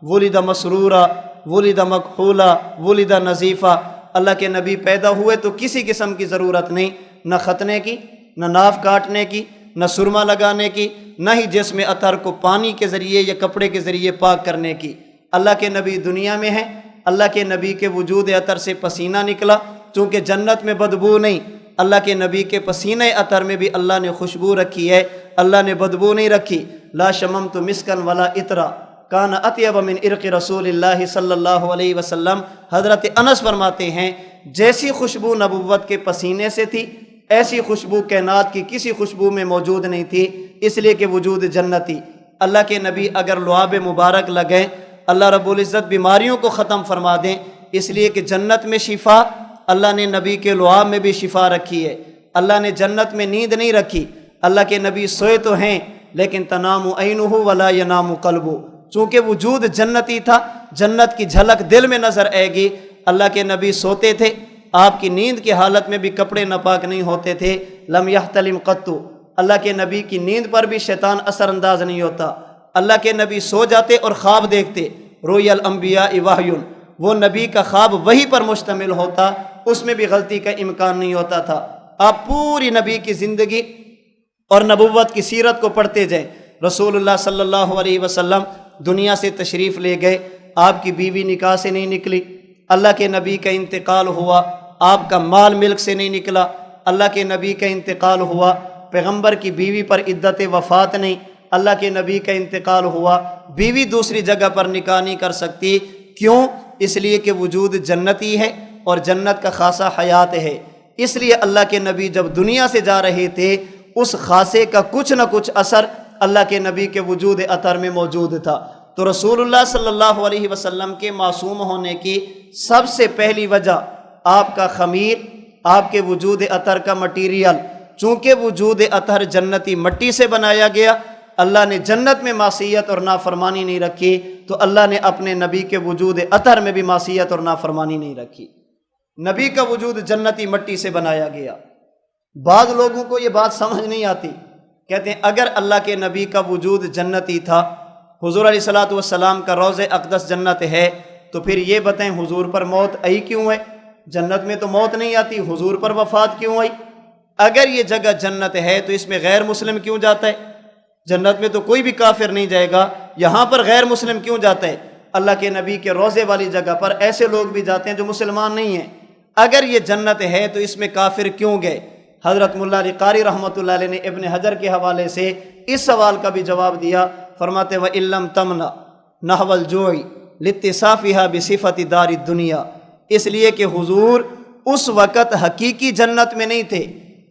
ولد مسرورہ، ولد مکحولہ، ولد نظیفہ، اللہ کے نبی پیدا ہوئے تو کسی قسم کی ضرورت نہیں، نہ ختنے کی، نہ ناف کاٹنے کی، نہ سرما لگانے کی، نہ ہی جسم اطہر کو پانی کے ذریعے یا کپڑے کے ذریعے پاک کرنے کی۔ اللہ کے نبی دنیا میں ہیں، اللہ کے نبی کے وجود عطر سے پسینہ نکلا، چونکہ جنت میں بدبو نہیں، اللہ کے نبی کے پسینہ عطر میں بھی اللہ نے خوشبو رکھی ہے، اللہ نے بدبو نہیں رکھی۔ لا شممت مسکن ولا عطرا کان اطیب من عرق رسول اللہ صلی اللہ علیہ وسلم۔ حضرت انس فرماتے ہیں جیسی خوشبو نبوت کے پسینے سے تھی ایسی خوشبو کائنات کی کسی خوشبو میں موجود نہیں تھی، اس لیے کہ وجود جنتی۔ اللہ کے نبی اگر لعاب مبارک لگیں اللہ رب العزت بیماریوں کو ختم فرما دیں، اس لیے کہ جنت میں شفا، اللہ نے نبی کے لعاب میں بھی شفا رکھی ہے۔ اللہ نے جنت میں نیند نہیں رکھی، اللہ کے نبی سوئے تو ہیں لیکن تنام عینہ ولا ینام قلبہ، چونکہ وجود جنتی تھا، جنت کی جھلک دل میں نظر آئے گی۔ اللہ کے نبی سوتے تھے، آپ کی نیند کی حالت میں بھی کپڑے ناپاک نہیں ہوتے تھے۔ لم یحتلم قط، اللہ کے نبی کی نیند پر بھی شیطان اثر انداز نہیں ہوتا۔ اللہ کے نبی سو جاتے اور خواب دیکھتے، روی الانبیاء وحی، وہ نبی کا خواب وحی پر مشتمل ہوتا، اس میں بھی غلطی کا امکان نہیں ہوتا تھا۔ آپ پوری نبی کی زندگی اور نبوت کی سیرت کو پڑھتے جائیں۔ رسول اللہ صلی اللہ علیہ وسلم دنیا سے تشریف لے گئے، آپ کی بیوی نکاح سے نہیں نکلی، اللہ کے نبی کا انتقال ہوا، آپ کا مال ملک سے نہیں نکلا، اللہ کے نبی کا انتقال ہوا، پیغمبر کی بیوی پر عدت وفات نہیں، اللہ کے نبی کا انتقال ہوا، بیوی دوسری جگہ پر نکاح نہیں کر سکتی، کیوں؟ اس لیے کہ وجود جنتی ہے اور جنت کا خاصہ حیات ہے۔ اس لیے اللہ کے نبی جب دنیا سے جا رہے تھے اس خاصے کا کچھ نہ کچھ اثر اللہ کے نبی کے وجود عطر میں موجود تھا۔ تو رسول اللہ صلی اللہ علیہ وسلم کے معصوم ہونے کی سب سے پہلی وجہ آپ کا خمیر، آپ کے وجود عطر کا مٹیریل، چونکہ وجود عطر جنتی مٹی سے بنایا گیا، اللہ نے جنت میں معصیت اور نافرمانی نہیں رکھی، تو اللہ نے اپنے نبی کے وجود عطر میں بھی معصیت اور نافرمانی نہیں رکھی۔ نبی کا وجود جنتی مٹی سے بنایا گیا۔ بعض لوگوں کو یہ بات سمجھ نہیں آتی، کہتے ہیں اگر اللہ کے نبی کا وجود جنتی تھا، حضور علیہ الصلوۃ والسلام کا روضہ اقدس جنت ہے، تو پھر یہ بتائیں حضور پر موت آئی کیوں ہے؟ جنت میں تو موت نہیں آتی، حضور پر وفات کیوں آئی؟ اگر یہ جگہ جنت ہے تو اس میں غیر مسلم کیوں جاتا ہے؟ جنت میں تو کوئی بھی کافر نہیں جائے گا، یہاں پر غیر مسلم کیوں جاتا ہے؟ اللہ کے نبی کے روضے والی جگہ پر ایسے لوگ بھی جاتے ہیں جو مسلمان نہیں ہیں۔ اگر یہ جنت ہے تو اس میں کافر کیوں گئے؟ حضرت مولا علی قاری رحمۃ اللہ علیہ نے ابن حجر کے حوالے سے اس سوال کا بھی جواب دیا، فرماتے وَإِن لَّمْ تَمْنَ نَحْوَ الْجُوعِ لِاتِّصَافِهَا بِصِفَةِ دَارِ الدُّنْيَا، اس لیے کہ حضور اس وقت حقیقی جنت میں نہیں تھے،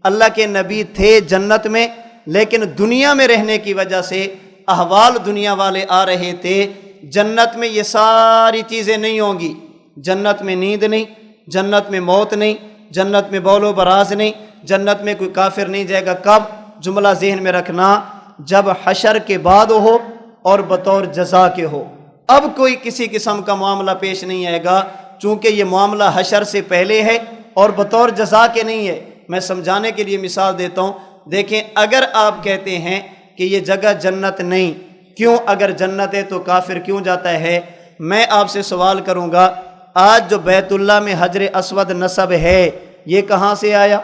اللہ کے نبی تھے جنت میں، لیکن دنیا میں رہنے کی وجہ سے احوال دنیا والے آ رہے تھے۔ جنت میں یہ ساری چیزیں نہیں ہوں گی، جنت میں نیند نہیں، جنت میں موت نہیں، جنت میں بول و براز نہیں، جنت میں کوئی کافر نہیں جائے گا۔ کب؟ جملہ ذہن میں رکھنا، جب حشر کے بعد ہو اور بطور جزا کے ہو۔ اب کوئی کسی قسم کا معاملہ پیش نہیں آئے گا، چونکہ یہ معاملہ حشر سے پہلے ہے اور بطور جزا کے نہیں ہے۔ میں سمجھانے کے لیے مثال دیتا ہوں، دیکھیں اگر آپ کہتے ہیں کہ یہ جگہ جنت نہیں، کیوں؟ اگر جنت ہے تو کافر کیوں جاتا ہے؟ میں آپ سے سوال کروں گا، آج جو بیت اللہ میں حجر اسود نصب ہے یہ کہاں سے آیا؟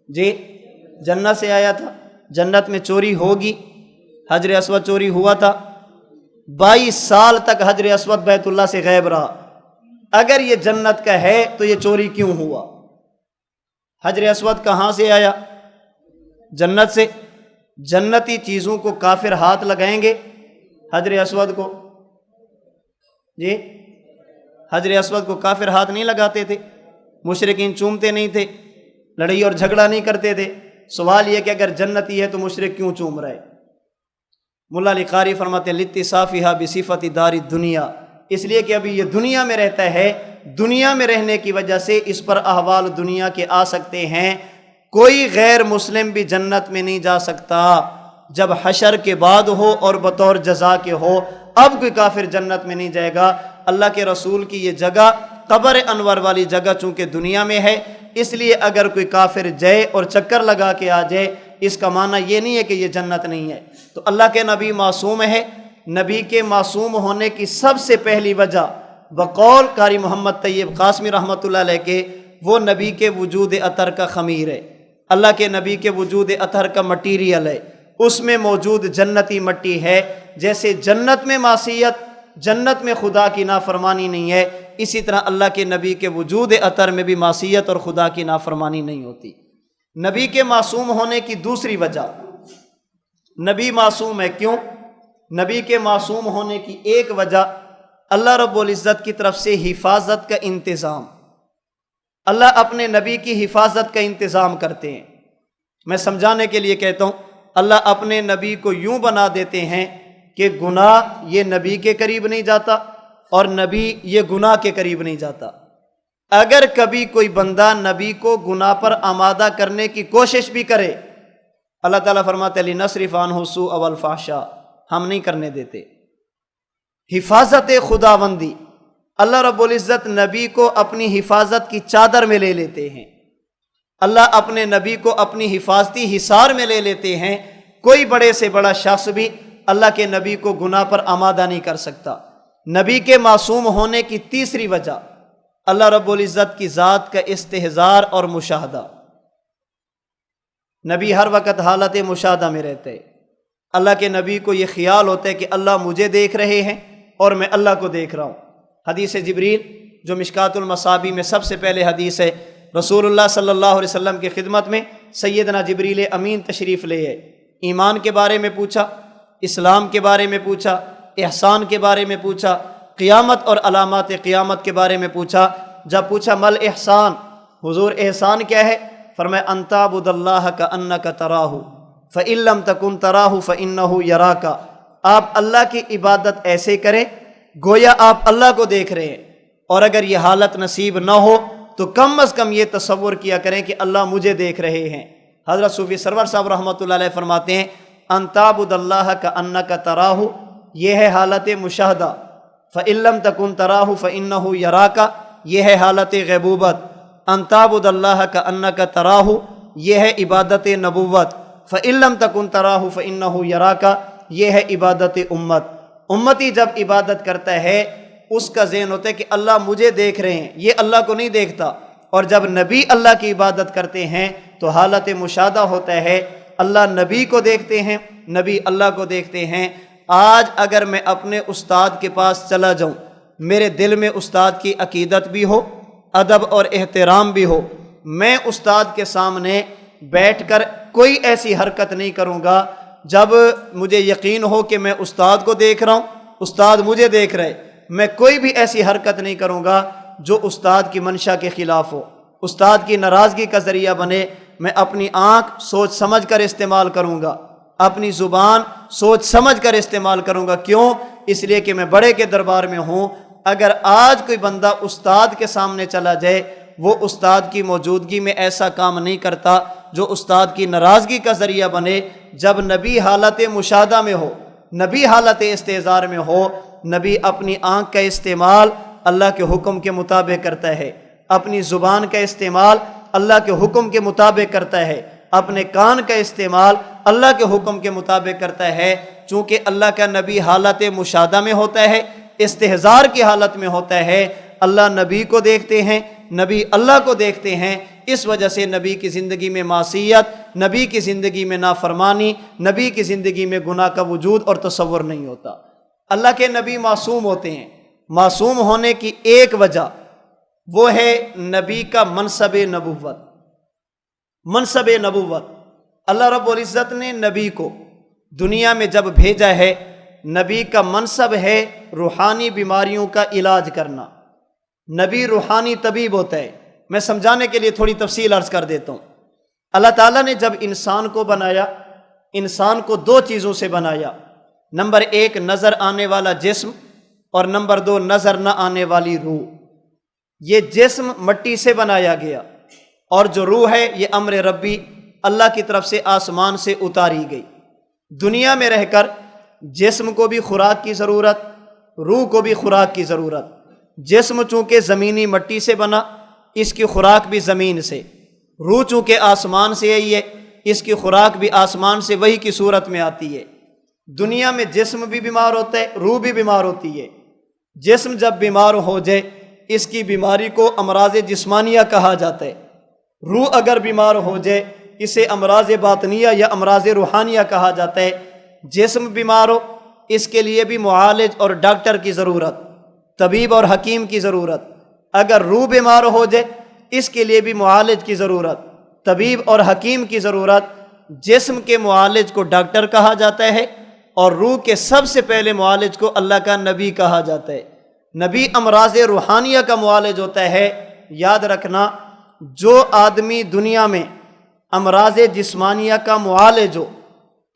جی جنت سے آیا تھا۔ جنت میں چوری ہوگی؟ حجر اسود چوری ہوا تھا؟ 22 سال تک حجر اسود بیت اللہ سے غائب رہا۔ اگر یہ جنت کا ہے تو یہ چوری کیوں ہوا؟ حجر اسود کہاں سے آیا؟ جنت سے۔ جنتی چیزوں کو کافر ہاتھ لگائیں گے؟ حجر اسود کو؟ جی حجر اسود کو کافر ہاتھ نہیں لگاتے تھے، مشرکین چومتے نہیں تھے، لڑائی اور جھگڑا نہیں کرتے تھے۔ سوال یہ کہ اگر جنتی ہے تو مشرک کیوں چوم رہے؟ مولا علی قاری فرماتے ہیں لِاتِّصَافِهَا بِصِفَةِ دَارِ الدُّنْيَا، اس لیے کہ ابھی یہ دنیا میں رہتا ہے، دنیا میں رہنے کی وجہ سے اس پر احوال دنیا کے آ سکتے ہیں۔ کوئی غیر مسلم بھی جنت میں نہیں جا سکتا جب حشر کے بعد ہو اور بطور جزا کے ہو۔ اب کوئی کافر جنت میں نہیں جائے گا۔ اللہ کے رسول کی یہ جگہ قبر انور والی جگہ چونکہ دنیا میں ہے، اس لیے اگر کوئی کافر جائے اور چکر لگا کے آ جائے، اس کا معنی یہ نہیں ہے کہ یہ جنت نہیں ہے۔ تو اللہ کے نبی معصوم ہے۔ نبی کے معصوم ہونے کی سب سے پہلی وجہ بقول قاری محمد طیب قاسمی رحمۃ اللہ علیہ کے، وہ نبی کے وجود عطر کا خمیر ہے، اللہ کے نبی کے وجود عطر کا مٹیریل ہے، اس میں موجود جنتی مٹی ہے۔ جیسے جنت میں معصیت جنت میں خدا کی نافرمانی نہیں ہے، اسی طرح اللہ کے نبی کے وجود اطہر میں بھی معصیت اور خدا کی نافرمانی نہیں ہوتی۔ نبی کے معصوم ہونے کی دوسری وجہ، نبی معصوم ہے کیوں؟ نبی کے معصوم ہونے کی ایک وجہ اللہ رب العزت کی طرف سے حفاظت کا انتظام، اللہ اپنے نبی کی حفاظت کا انتظام کرتے ہیں۔ میں سمجھانے کے لیے کہتا ہوں، اللہ اپنے نبی کو یوں بنا دیتے ہیں کہ گناہ یہ نبی کے قریب نہیں جاتا اور نبی یہ گناہ کے قریب نہیں جاتا۔ اگر کبھی کوئی بندہ نبی کو گناہ پر آمادہ کرنے کی کوشش بھی کرے، اللہ تعالیٰ فرماتے ہیں لِنَصْرِفَ عَنْهُ السُّوءَ وَالْفَحْشَاءَ، ہم نہیں کرنے دیتے۔ حفاظت خداوندی، اللہ رب العزت نبی کو اپنی حفاظت کی چادر میں لے لیتے ہیں، اللہ اپنے نبی کو اپنی حفاظتی حصار میں لے لیتے ہیں۔ کوئی بڑے سے بڑا شخص بھی اللہ کے نبی کو گناہ پر آمادہ نہیں کر سکتا۔ نبی کے معصوم ہونے کی تیسری وجہ اللہ رب العزت کی ذات کا استحضار اور مشاہدہ۔ نبی ہر وقت حالت مشاہدہ میں رہتے، اللہ کے نبی کو یہ خیال ہوتا ہے کہ اللہ مجھے دیکھ رہے ہیں اور میں اللہ کو دیکھ رہا ہوں۔ حدیث جبریل جو مشکات المصابیح میں سب سے پہلے حدیث ہے، رسول اللہ صلی اللہ علیہ وسلم کی خدمت میں سیدنا جبریل امین تشریف لے آئے، ایمان کے بارے میں پوچھا، اسلام کے بارے میں پوچھا، احسان کے بارے میں پوچھا، قیامت اور علامات قیامت کے بارے میں پوچھا۔ جب پوچھا مل احسان، حضور احسان کیا ہے؟ فرمایا ان تعبد اللہ کأنک تراہ فإن لم تکن تراہ فإنہ یراک، آپ اللہ کی عبادت ایسے کریں گویا آپ اللہ کو دیکھ رہے ہیں، اور اگر یہ حالت نصیب نہ ہو تو کم از کم یہ تصور کیا کریں کہ اللہ مجھے دیکھ رہے ہیں۔ حضرت صوفی سرور صاحب رحمۃ اللہ علیہ فرماتے ہیں ان تعبد اللہ کأنک تراہ، یہ ہے حالت مشاہدہ، فإن لم تکن تراہ فإنہ یراک، یہ ہے حالت غیبوبت، ان تعبد اللہ کأنک تراہ، یہ ہے عبادت نبوت، فإن لم تکن تراہ فإنہ یراک، یہ ہے عبادت امت۔ امتی جب عبادت کرتا ہے اس کا ذہن ہوتا ہے کہ اللہ مجھے دیکھ رہے ہیں، یہ اللہ کو نہیں دیکھتا۔ اور جب نبی اللہ کی عبادت کرتے ہیں تو حالت مشاہدہ ہوتا ہے، اللہ نبی کو دیکھتے ہیں، نبی اللہ کو دیکھتے ہیں۔ آج اگر میں اپنے استاد کے پاس چلا جاؤں، میرے دل میں استاد کی عقیدت بھی ہو، ادب اور احترام بھی ہو، میں استاد کے سامنے بیٹھ کر کوئی ایسی حرکت نہیں کروں گا جب مجھے یقین ہو کہ میں استاد کو دیکھ رہا ہوں، استاد مجھے دیکھ رہے۔ میں کوئی بھی ایسی حرکت نہیں کروں گا جو استاد کی منشا کے خلاف ہو، استاد کی ناراضگی کا ذریعہ بنے۔ میں اپنی آنکھ سوچ سمجھ کر استعمال کروں گا، اپنی زبان سوچ سمجھ کر استعمال کروں گا۔ کیوں؟ اس لیے کہ میں بڑے کے دربار میں ہوں۔ اگر آج کوئی بندہ استاد کے سامنے چلا جائے، وہ استاد کی موجودگی میں ایسا کام نہیں کرتا جو استاد کی ناراضگی کا ذریعہ بنے۔ جب نبی حالت مشاہدہ میں ہو، نبی حالت استحضار میں ہو، نبی اپنی آنکھ کا استعمال اللہ کے حکم کے مطابق کرتا ہے، اپنی زبان کا استعمال اللہ کے حکم کے مطابق کرتا ہے، اپنے کان کا استعمال اللہ کے حکم کے مطابق کرتا ہے۔ چونکہ اللہ کا نبی حالت مشاہدہ میں ہوتا ہے، استحضار کی حالت میں ہوتا ہے، اللہ نبی کو دیکھتے ہیں، نبی اللہ کو دیکھتے ہیں۔ اس وجہ سے نبی کی زندگی میں معصیت، نبی کی زندگی میں نافرمانی، نبی کی زندگی میں گناہ کا وجود اور تصور نہیں ہوتا۔ اللہ کے نبی معصوم ہوتے ہیں۔ معصوم ہونے کی ایک وجہ وہ ہے نبی کا منصب نبوت۔ منصب نبوت، اللہ رب العزت نے نبی کو دنیا میں جب بھیجا ہے، نبی کا منصب ہے روحانی بیماریوں کا علاج کرنا۔ نبی روحانی طبیب ہوتا ہے۔ میں سمجھانے کے لیے تھوڑی تفصیل عرض کر دیتا ہوں۔ اللہ تعالیٰ نے جب انسان کو بنایا، انسان کو دو چیزوں سے بنایا، نمبر ایک نظر آنے والا جسم، اور نمبر دو نظر نہ آنے والی روح۔ یہ جسم مٹی سے بنایا گیا، اور جو روح ہے یہ امر ربی اللہ کی طرف سے آسمان سے اتاری گئی۔ دنیا میں رہ کر جسم کو بھی خوراک کی ضرورت، روح کو بھی خوراک کی ضرورت۔ جسم چونکہ زمینی مٹی سے بنا، اس کی خوراک بھی زمین سے۔ روح چونکہ آسمان سے آئی ہے، اس کی خوراک بھی آسمان سے وحی کی صورت میں آتی ہے۔ دنیا میں جسم بھی بیمار ہوتا ہے، روح بھی بیمار ہوتی ہے۔ جسم جب بیمار ہو جائے، اس کی بیماری کو امراض جسمانیہ کہا جاتا ہے۔ روح اگر بیمار ہو جائے، اسے امراض باطنیہ یا امراض روحانیہ کہا جاتا ہے۔ جسم بیمار ہو، اس کے لیے بھی معالج اور ڈاکٹر کی ضرورت، طبیب اور حکیم کی ضرورت۔ اگر روح بیمار ہو جائے اس کے لیے بھی معالج کی ضرورت، طبیب اور حکیم کی ضرورت۔ جسم کے معالج کو ڈاکٹر کہا جاتا ہے اور روح کے سب سے پہلے معالج کو اللہ کا نبی کہا جاتا ہے۔ نبی امراض روحانیہ کا معالج ہوتا ہے۔ یاد رکھنا، جو آدمی دنیا میں امراض جسمانیہ کا معالج ہو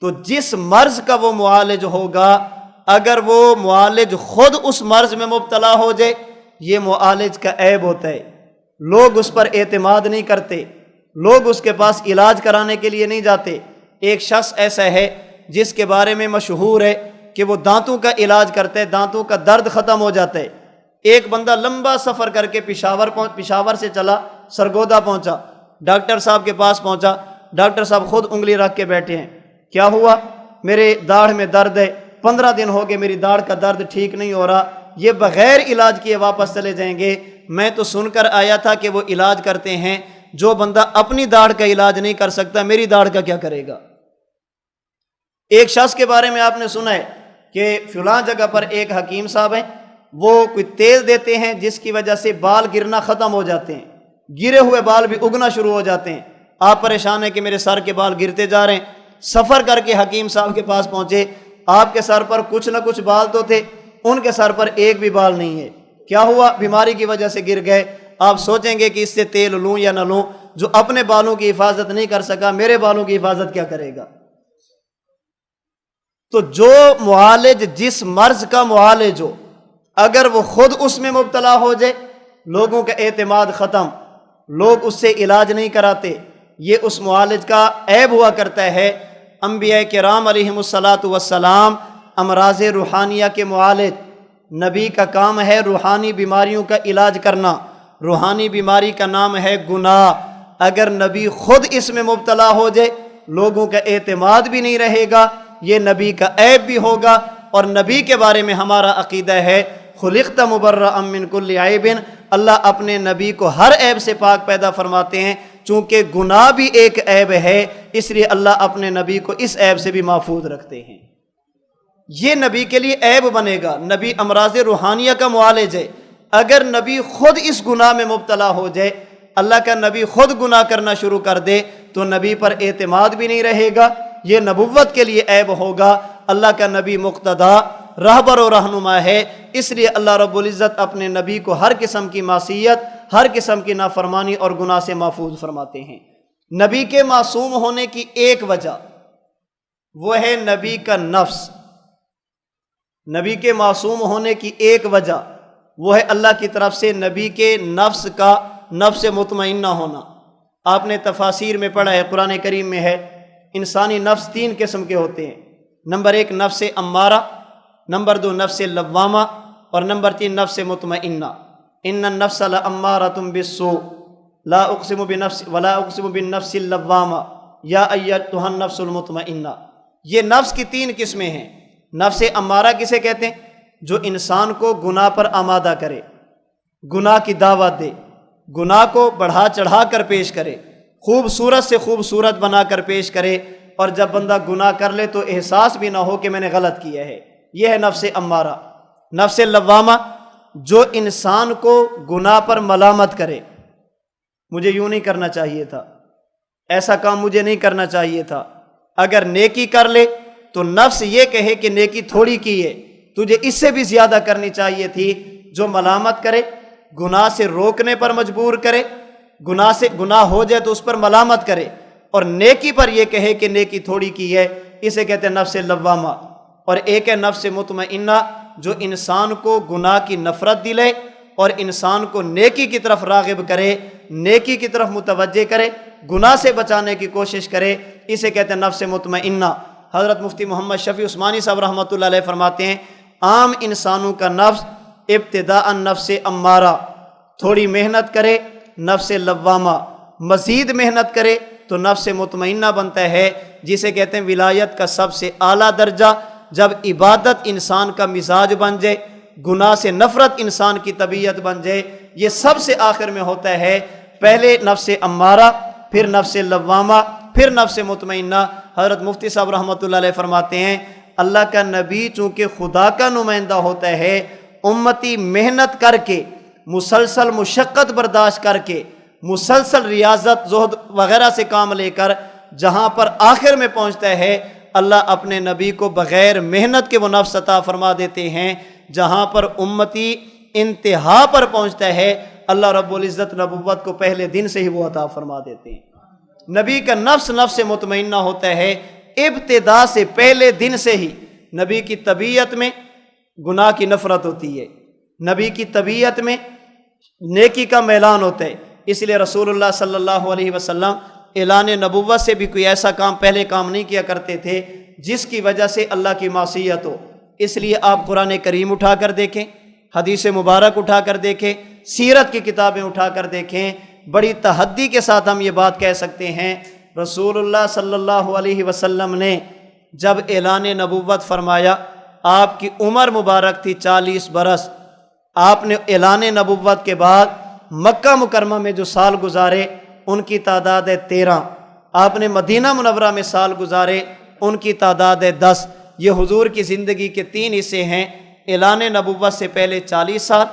تو جس مرض کا وہ معالج ہوگا، اگر وہ معالج خود اس مرض میں مبتلا ہو جائے، یہ معالج کا عیب ہوتا ہے۔ لوگ اس پر اعتماد نہیں کرتے، لوگ اس کے پاس علاج کرانے کے لیے نہیں جاتے۔ ایک شخص ایسا ہے جس کے بارے میں مشہور ہے کہ وہ دانتوں کا علاج کرتا ہے، دانتوں کا درد ختم ہو جاتا ہے۔ ایک بندہ لمبا سفر کر کے پشاور سے چلا، سرگودا پہنچا، ڈاکٹر صاحب کے پاس پہنچا۔ ڈاکٹر صاحب خود انگلی رکھ کے بیٹھے ہیں، کیا ہوا؟ میرے داڑھ میں درد ہے، 15 دن ہو گئے میری داڑھ کا درد ٹھیک نہیں ہو رہا، یہ بغیر علاج کیے واپس چلے جائیں گے۔ میں تو سن کر آیا تھا کہ وہ علاج کرتے ہیں۔ جو بندہ اپنی داڑھ کا علاج نہیں کر سکتا، میری داڑھ کا کیا کرے گا؟ ایک شخص کے بارے میں آپ نے سنا ہے کہ فلاں جگہ پر ایک حکیم صاحب ہیں، وہ کوئی تیل دیتے ہیں جس کی وجہ سے بال گرنا ختم ہو جاتے ہیں، گرے ہوئے بال بھی اگنا شروع ہو جاتے ہیں۔ آپ پریشان ہیں کہ میرے سر کے بال گرتے جا رہے ہیں۔ سفر کر کے حکیم صاحب کے پاس پہنچے، آپ کے سر پر کچھ نہ کچھ بال تو تھے، ان کے سر پر ایک بھی بال نہیں ہے۔ کیا ہوا؟ بیماری کی وجہ سے گر گئے۔ آپ سوچیں گے کہ اس سے تیل لوں یا نہ لوں، جو اپنے بالوں کی حفاظت نہیں کر سکا، میرے بالوں کی حفاظت کیا کرے گا؟ تو جو معالج جس مرض کا معالج ہو، اگر وہ خود اس میں مبتلا ہو جائے، لوگوں کا اعتماد ختم، لوگ اس سے علاج نہیں کراتے۔ یہ اس معالج کا عیب ہوا کرتا ہے۔ انبیاء کرام علیہم الصلاۃ والسلام امراض روحانیہ کے معالج، نبی کا کام ہے روحانی بیماریوں کا علاج کرنا۔ روحانی بیماری کا نام ہے گناہ۔ اگر نبی خود اس میں مبتلا ہو جائے، لوگوں کا اعتماد بھی نہیں رہے گا، یہ نبی کا عیب بھی ہوگا۔ اور نبی کے بارے میں ہمارا عقیدہ ہے خلقت مبرأ من کل عیب، اللہ اپنے نبی کو ہر عیب سے پاک پیدا فرماتے ہیں۔ چونکہ گناہ بھی ایک عیب ہے، اس لیے اللہ اپنے نبی کو اس عیب سے بھی محفوظ رکھتے ہیں۔ یہ نبی کے لیے عیب بنے گا۔ نبی امراض روحانیہ کا معالج ہے، اگر نبی خود اس گناہ میں مبتلا ہو جائے، اللہ کا نبی خود گناہ کرنا شروع کر دے، تو نبی پر اعتماد بھی نہیں رہے گا، یہ نبوت کے لیے عیب ہوگا۔ اللہ کا نبی مقتدا، رہبر و رہنما ہے، اس لیے اللہ رب العزت اپنے نبی کو ہر قسم کی معصیت، ہر قسم کی نافرمانی اور گناہ سے محفوظ فرماتے ہیں۔ نبی کے معصوم ہونے کی ایک وجہ وہ ہے نبی کا نفس۔ نبی کے معصوم ہونے کی ایک وجہ وہ ہے اللہ کی طرف سے نبی کے نفس کا نفس مطمئنہ ہونا۔ آپ نے تفاسیر میں پڑھا ہے، قرآن کریم میں ہے، انسانی نفس 3 قسم کے ہوتے ہیں۔ نمبر 1 نفس امارہ، نمبر 2 نفس لوامہ، اور نمبر 3 نفس مطمئنہ۔ ان النفس لامارۃ بالسوء لا اقسم بنفس ولا اقسم بالنفس اللوامہ یا ایتھا النفس المطمئنہ۔ یہ نفس کی 3 قسمیں ہیں۔ نفس امارہ کسے کہتے ہیں؟ جو انسان کو گناہ پر آمادہ کرے، گناہ کی دعوت دے، گناہ کو بڑھا چڑھا کر پیش کرے، خوبصورت سے خوبصورت بنا کر پیش کرے، اور جب بندہ گناہ کر لے تو احساس بھی نہ ہو کہ میں نے غلط کیا ہے۔ یہ ہے نفس امارہ۔ نفس لوامہ جو انسان کو گناہ پر ملامت کرے، مجھے یوں نہیں کرنا چاہیے تھا، ایسا کام مجھے نہیں کرنا چاہیے تھا۔ اگر نیکی کر لے تو نفس یہ کہے کہ نیکی تھوڑی کی ہے، تجھے اس سے بھی زیادہ کرنی چاہیے تھی۔ جو ملامت کرے، گناہ سے روکنے پر مجبور کرے، گناہ ہو جائے تو اس پر ملامت کرے، اور نیکی پر یہ کہے کہ نیکی تھوڑی کی ہے، اسے کہتے ہیں نفس لوامہ۔ اور ایک ہے نفس مطمئنہ، جو انسان کو گناہ کی نفرت دلائے اور انسان کو نیکی کی طرف راغب کرے، نیکی کی طرف متوجہ کرے، گناہ سے بچانے کی کوشش کرے، اسے کہتے ہیں نفس مطمئنہ۔ حضرت مفتی محمد شفیع عثمانی صاحب رحمۃ اللہ علیہ فرماتے ہیں، عام انسانوں کا نفس ابتداء نفس امارہ، تھوڑی محنت کرے نفس لوامہ، مزید محنت کرے تو نفس مطمئنہ بنتا ہے، جسے کہتے ہیں ولایت کا سب سے اعلیٰ درجہ۔ جب عبادت انسان کا مزاج بن جائے، گناہ سے نفرت انسان کی طبیعت بن جائے، یہ سب سے آخر میں ہوتا ہے۔ پہلے نفس امارہ، پھر نفس لوامہ، پھر نفس مطمئنہ۔ حضرت مفتی صاحب رحمۃ اللہ علیہ فرماتے ہیں، اللہ کا نبی چونکہ خدا کا نمائندہ ہوتا ہے، امتی محنت کر کے، مسلسل مشقت برداشت کر کے، مسلسل ریاضت زہد وغیرہ سے کام لے کر جہاں پر آخر میں پہنچتا ہے، اللہ اپنے نبی کو بغیر محنت کے وہ نفس عطا فرما دیتے ہیں۔ جہاں پر امتی انتہا پر پہنچتا ہے، اللہ رب العزت نبوت کو پہلے دن سے ہی وہ عطا فرما دیتے ہیں۔ نبی کا نفس مطمئنہ ہوتا ہے، ابتدا سے پہلے دن سے ہی نبی کی طبیعت میں گناہ کی نفرت ہوتی ہے، نبی کی طبیعت میں نیکی کا میلان ہوتا ہے۔ اس لیے رسول اللہ صلی اللہ علیہ وسلم اعلان نبوت سے بھی کوئی ایسا پہلے کام نہیں کیا کرتے تھے جس کی وجہ سے اللہ کی معصیت ہو۔ اس لیے آپ قرآن کریم اٹھا کر دیکھیں، حدیث مبارک اٹھا کر دیکھیں، سیرت کی کتابیں اٹھا کر دیکھیں، بڑی تحدی کے ساتھ ہم یہ بات کہہ سکتے ہیں، رسول اللہ صلی اللہ علیہ وسلم نے جب اعلان نبوت فرمایا، آپ کی عمر مبارک تھی 40 برس۔ آپ نے اعلان نبوت کے بعد مکہ مکرمہ میں جو سال گزارے ان کی تعداد ہے 13۔ آپ نے مدینہ منورہ میں سال گزارے ان کی تعداد ہے 10۔ یہ حضور کی زندگی کے 3 حصے ہیں، اعلان نبوت سے پہلے 40 سال،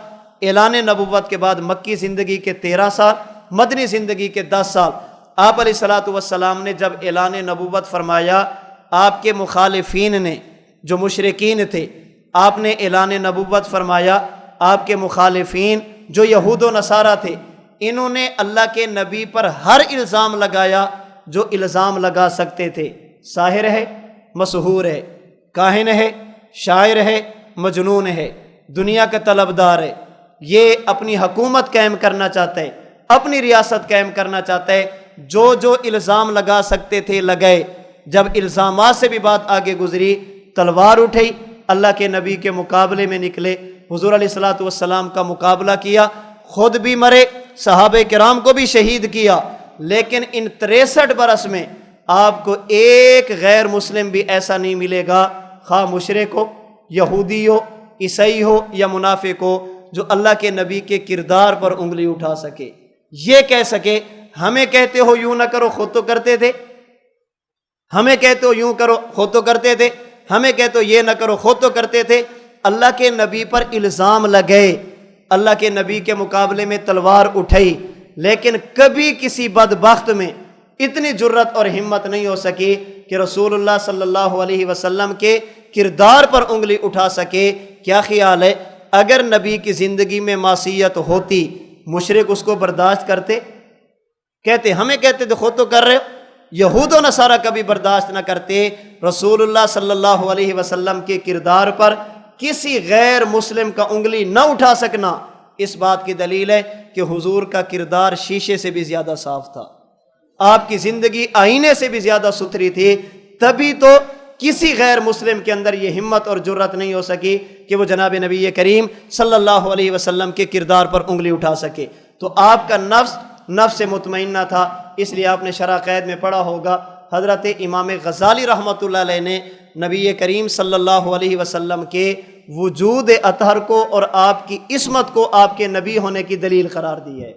اعلان نبوت کے بعد مکی زندگی کے 13 سال، مدنی زندگی کے 10 سال۔ آپ علیہ الصلوۃ والسلام نے جب اعلان نبوت فرمایا، آپ کے مخالفین نے، جو مشرکین تھے، آپ نے اعلان نبوت فرمایا، آپ کے مخالفین جو یہود و نصارہ تھے، انہوں نے اللہ کے نبی پر ہر الزام لگایا جو الزام لگا سکتے تھے۔ ساحر ہے، مسحور ہے، کاہن ہے، شاعر ہے، مجنون ہے، دنیا کا طلبدار ہے، یہ اپنی حکومت قائم کرنا چاہتا ہے، اپنی ریاست قائم کرنا چاہتا ہے، جو جو الزام لگا سکتے تھے لگائے۔ جب الزامات سے بھی بات آگے گزری، تلوار اٹھئی، اللہ کے نبی کے مقابلے میں نکلے، حضور علیہ الصلوۃ والسلام کا مقابلہ کیا، خود بھی مرے، صحابہ کرام کو بھی شہید کیا، لیکن ان 63 برس میں آپ کو ایک غیر مسلم بھی ایسا نہیں ملے گا، خواہ مشرک ہو، یہودی ہو، عیسائی ہو یا منافق ہو، جو اللہ کے نبی کے کردار پر انگلی اٹھا سکے، یہ کہہ سکے ہمیں کہتے ہو یوں نہ کرو، خود تو کرتے تھے، ہمیں کہتے ہو یوں کرو، خود تو کرتے تھے، ہمیں کہتے ہو یہ نہ کرو، خود تو کرتے تھے۔ اللہ کے نبی پر الزام لگے، اللہ کے نبی کے مقابلے میں تلوار اٹھائی، لیکن کبھی کسی بدبخت میں اتنی جرت اور ہمت نہیں ہو سکی کہ رسول اللہ صلی اللہ علیہ وسلم کے کردار پر انگلی اٹھا سکے۔ کیا خیال ہے اگر نبی کی زندگی میں معصیت ہوتی، مشرک اس کو برداشت کرتے؟ کہتے ہمیں کہتے تھے خود تو کر رہے ہو۔ یہود و نصارہ کبھی برداشت نہ کرتے۔ رسول اللہ صلی اللہ علیہ وسلم کے کردار پر کسی غیر مسلم کا انگلی نہ اٹھا سکنا اس بات کی دلیل ہے کہ حضور کا کردار شیشے سے بھی زیادہ صاف تھا، آپ کی زندگی آئینے سے بھی زیادہ ستھری تھی، تبھی تو کسی غیر مسلم کے اندر یہ ہمت اور جرت نہیں ہو سکی کہ وہ جناب نبی کریم صلی اللہ علیہ وسلم کے کردار پر انگلی اٹھا سکے۔ تو آپ کا نفس مطمئنہ تھا، اس لیے آپ نے شرح قید میں پڑھا ہوگا، حضرت امام غزالی رحمۃ اللہ علیہ نے نبی کریم صلی اللہ علیہ وسلم کے وجود اطہر کو اور آپ کی عصمت کو آپ کے نبی ہونے کی دلیل قرار دی ہے۔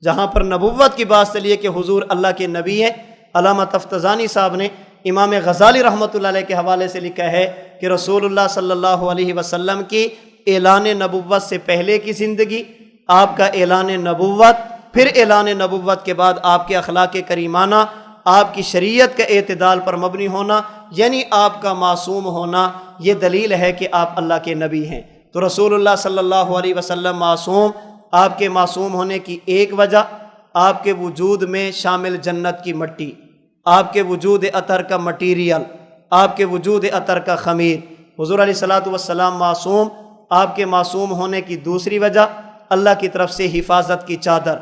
جہاں پر نبوت کی بات چلی ہے کہ حضور اللہ کے نبی ہیں، علامہ تفتزانی صاحب نے امام غزالی رحمۃ اللہ علیہ کے حوالے سے لکھا ہے کہ رسول اللہ صلی اللہ علیہ وسلم کی اعلان نبوت سے پہلے کی زندگی، آپ کا اعلان نبوت، پھر اعلان نبوت کے بعد آپ کے اخلاق کریمانہ، آپ کی شریعت کا اعتدال پر مبنی ہونا، یعنی آپ کا معصوم ہونا، یہ دلیل ہے کہ آپ اللہ کے نبی ہیں۔ تو رسول اللہ صلی اللہ علیہ وسلم معصوم، آپ کے معصوم ہونے کی ایک وجہ آپ کے وجود میں شامل جنت کی مٹی، آپ کے وجود اطہر کا مٹیریل، آپ کے وجود اطہر کا خمیر۔ حضور علیہ الصلوۃ والسلام معصوم، آپ کے معصوم ہونے کی دوسری وجہ اللہ کی طرف سے حفاظت کی چادر۔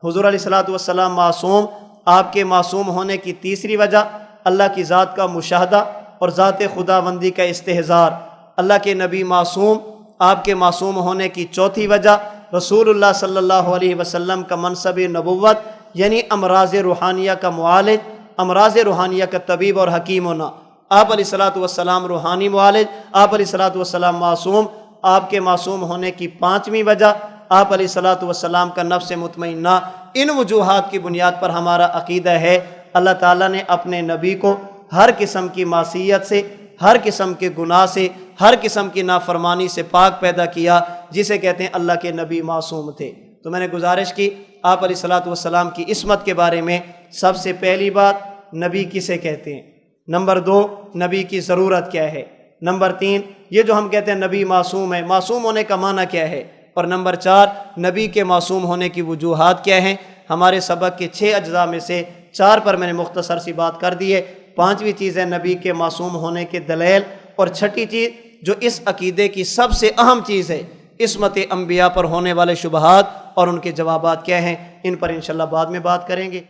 حضور علیہ الصلوۃ والسلام معصوم، آپ کے معصوم ہونے کی تیسری وجہ اللہ کی ذات کا مشاہدہ اور ذات خداوندی کا استحضار۔ اللہ کے نبی معصوم، آپ کے معصوم ہونے کی چوتھی وجہ رسول اللہ صلی اللہ علیہ وسلم کا منصب نبوت، یعنی امراض روحانیہ کا معالج، امراض روحانیہ کا طبیب اور حکیم ہونا۔ آپ علیہ الصلوۃ والسلام روحانی معالج، آپ علیہ الصلوۃ والسلام معصوم۔ آپ کے معصوم ہونے کی پانچویں وجہ آپ علیہ الصلوۃ والسلام کا نفس مطمئنہ۔ ان وجوہات کی بنیاد پر ہمارا عقیدہ ہے اللہ تعالیٰ نے اپنے نبی کو ہر قسم کی معصیت سے، ہر قسم کے گناہ سے، ہر قسم کی نافرمانی سے پاک پیدا کیا، جسے کہتے ہیں اللہ کے نبی معصوم تھے۔ تو میں نے گزارش کی آپ علیہ الصلوۃ والسلام کی عصمت کے بارے میں، سب سے پہلی بات نبی کسے کہتے ہیں، نمبر 2 نبی کی ضرورت کیا ہے، نمبر 3 یہ جو ہم کہتے ہیں نبی معصوم ہے، معصوم ہونے کا معنی کیا ہے، اور نمبر 4 نبی کے معصوم ہونے کی وجوہات کیا ہیں۔ ہمارے سبق کے 6 اجزاء میں سے 4 پر میں نے مختصر سی بات کر دی ہے۔ 5ویں چیز ہے نبی کے معصوم ہونے کے دلائل، اور 6ٹھی چیز جو اس عقیدے کی سب سے اہم چیز ہے، عصمت انبیاء پر ہونے والے شبہات اور ان کے جوابات کیا ہیں، ان پر انشاءاللہ بعد میں بات کریں گے۔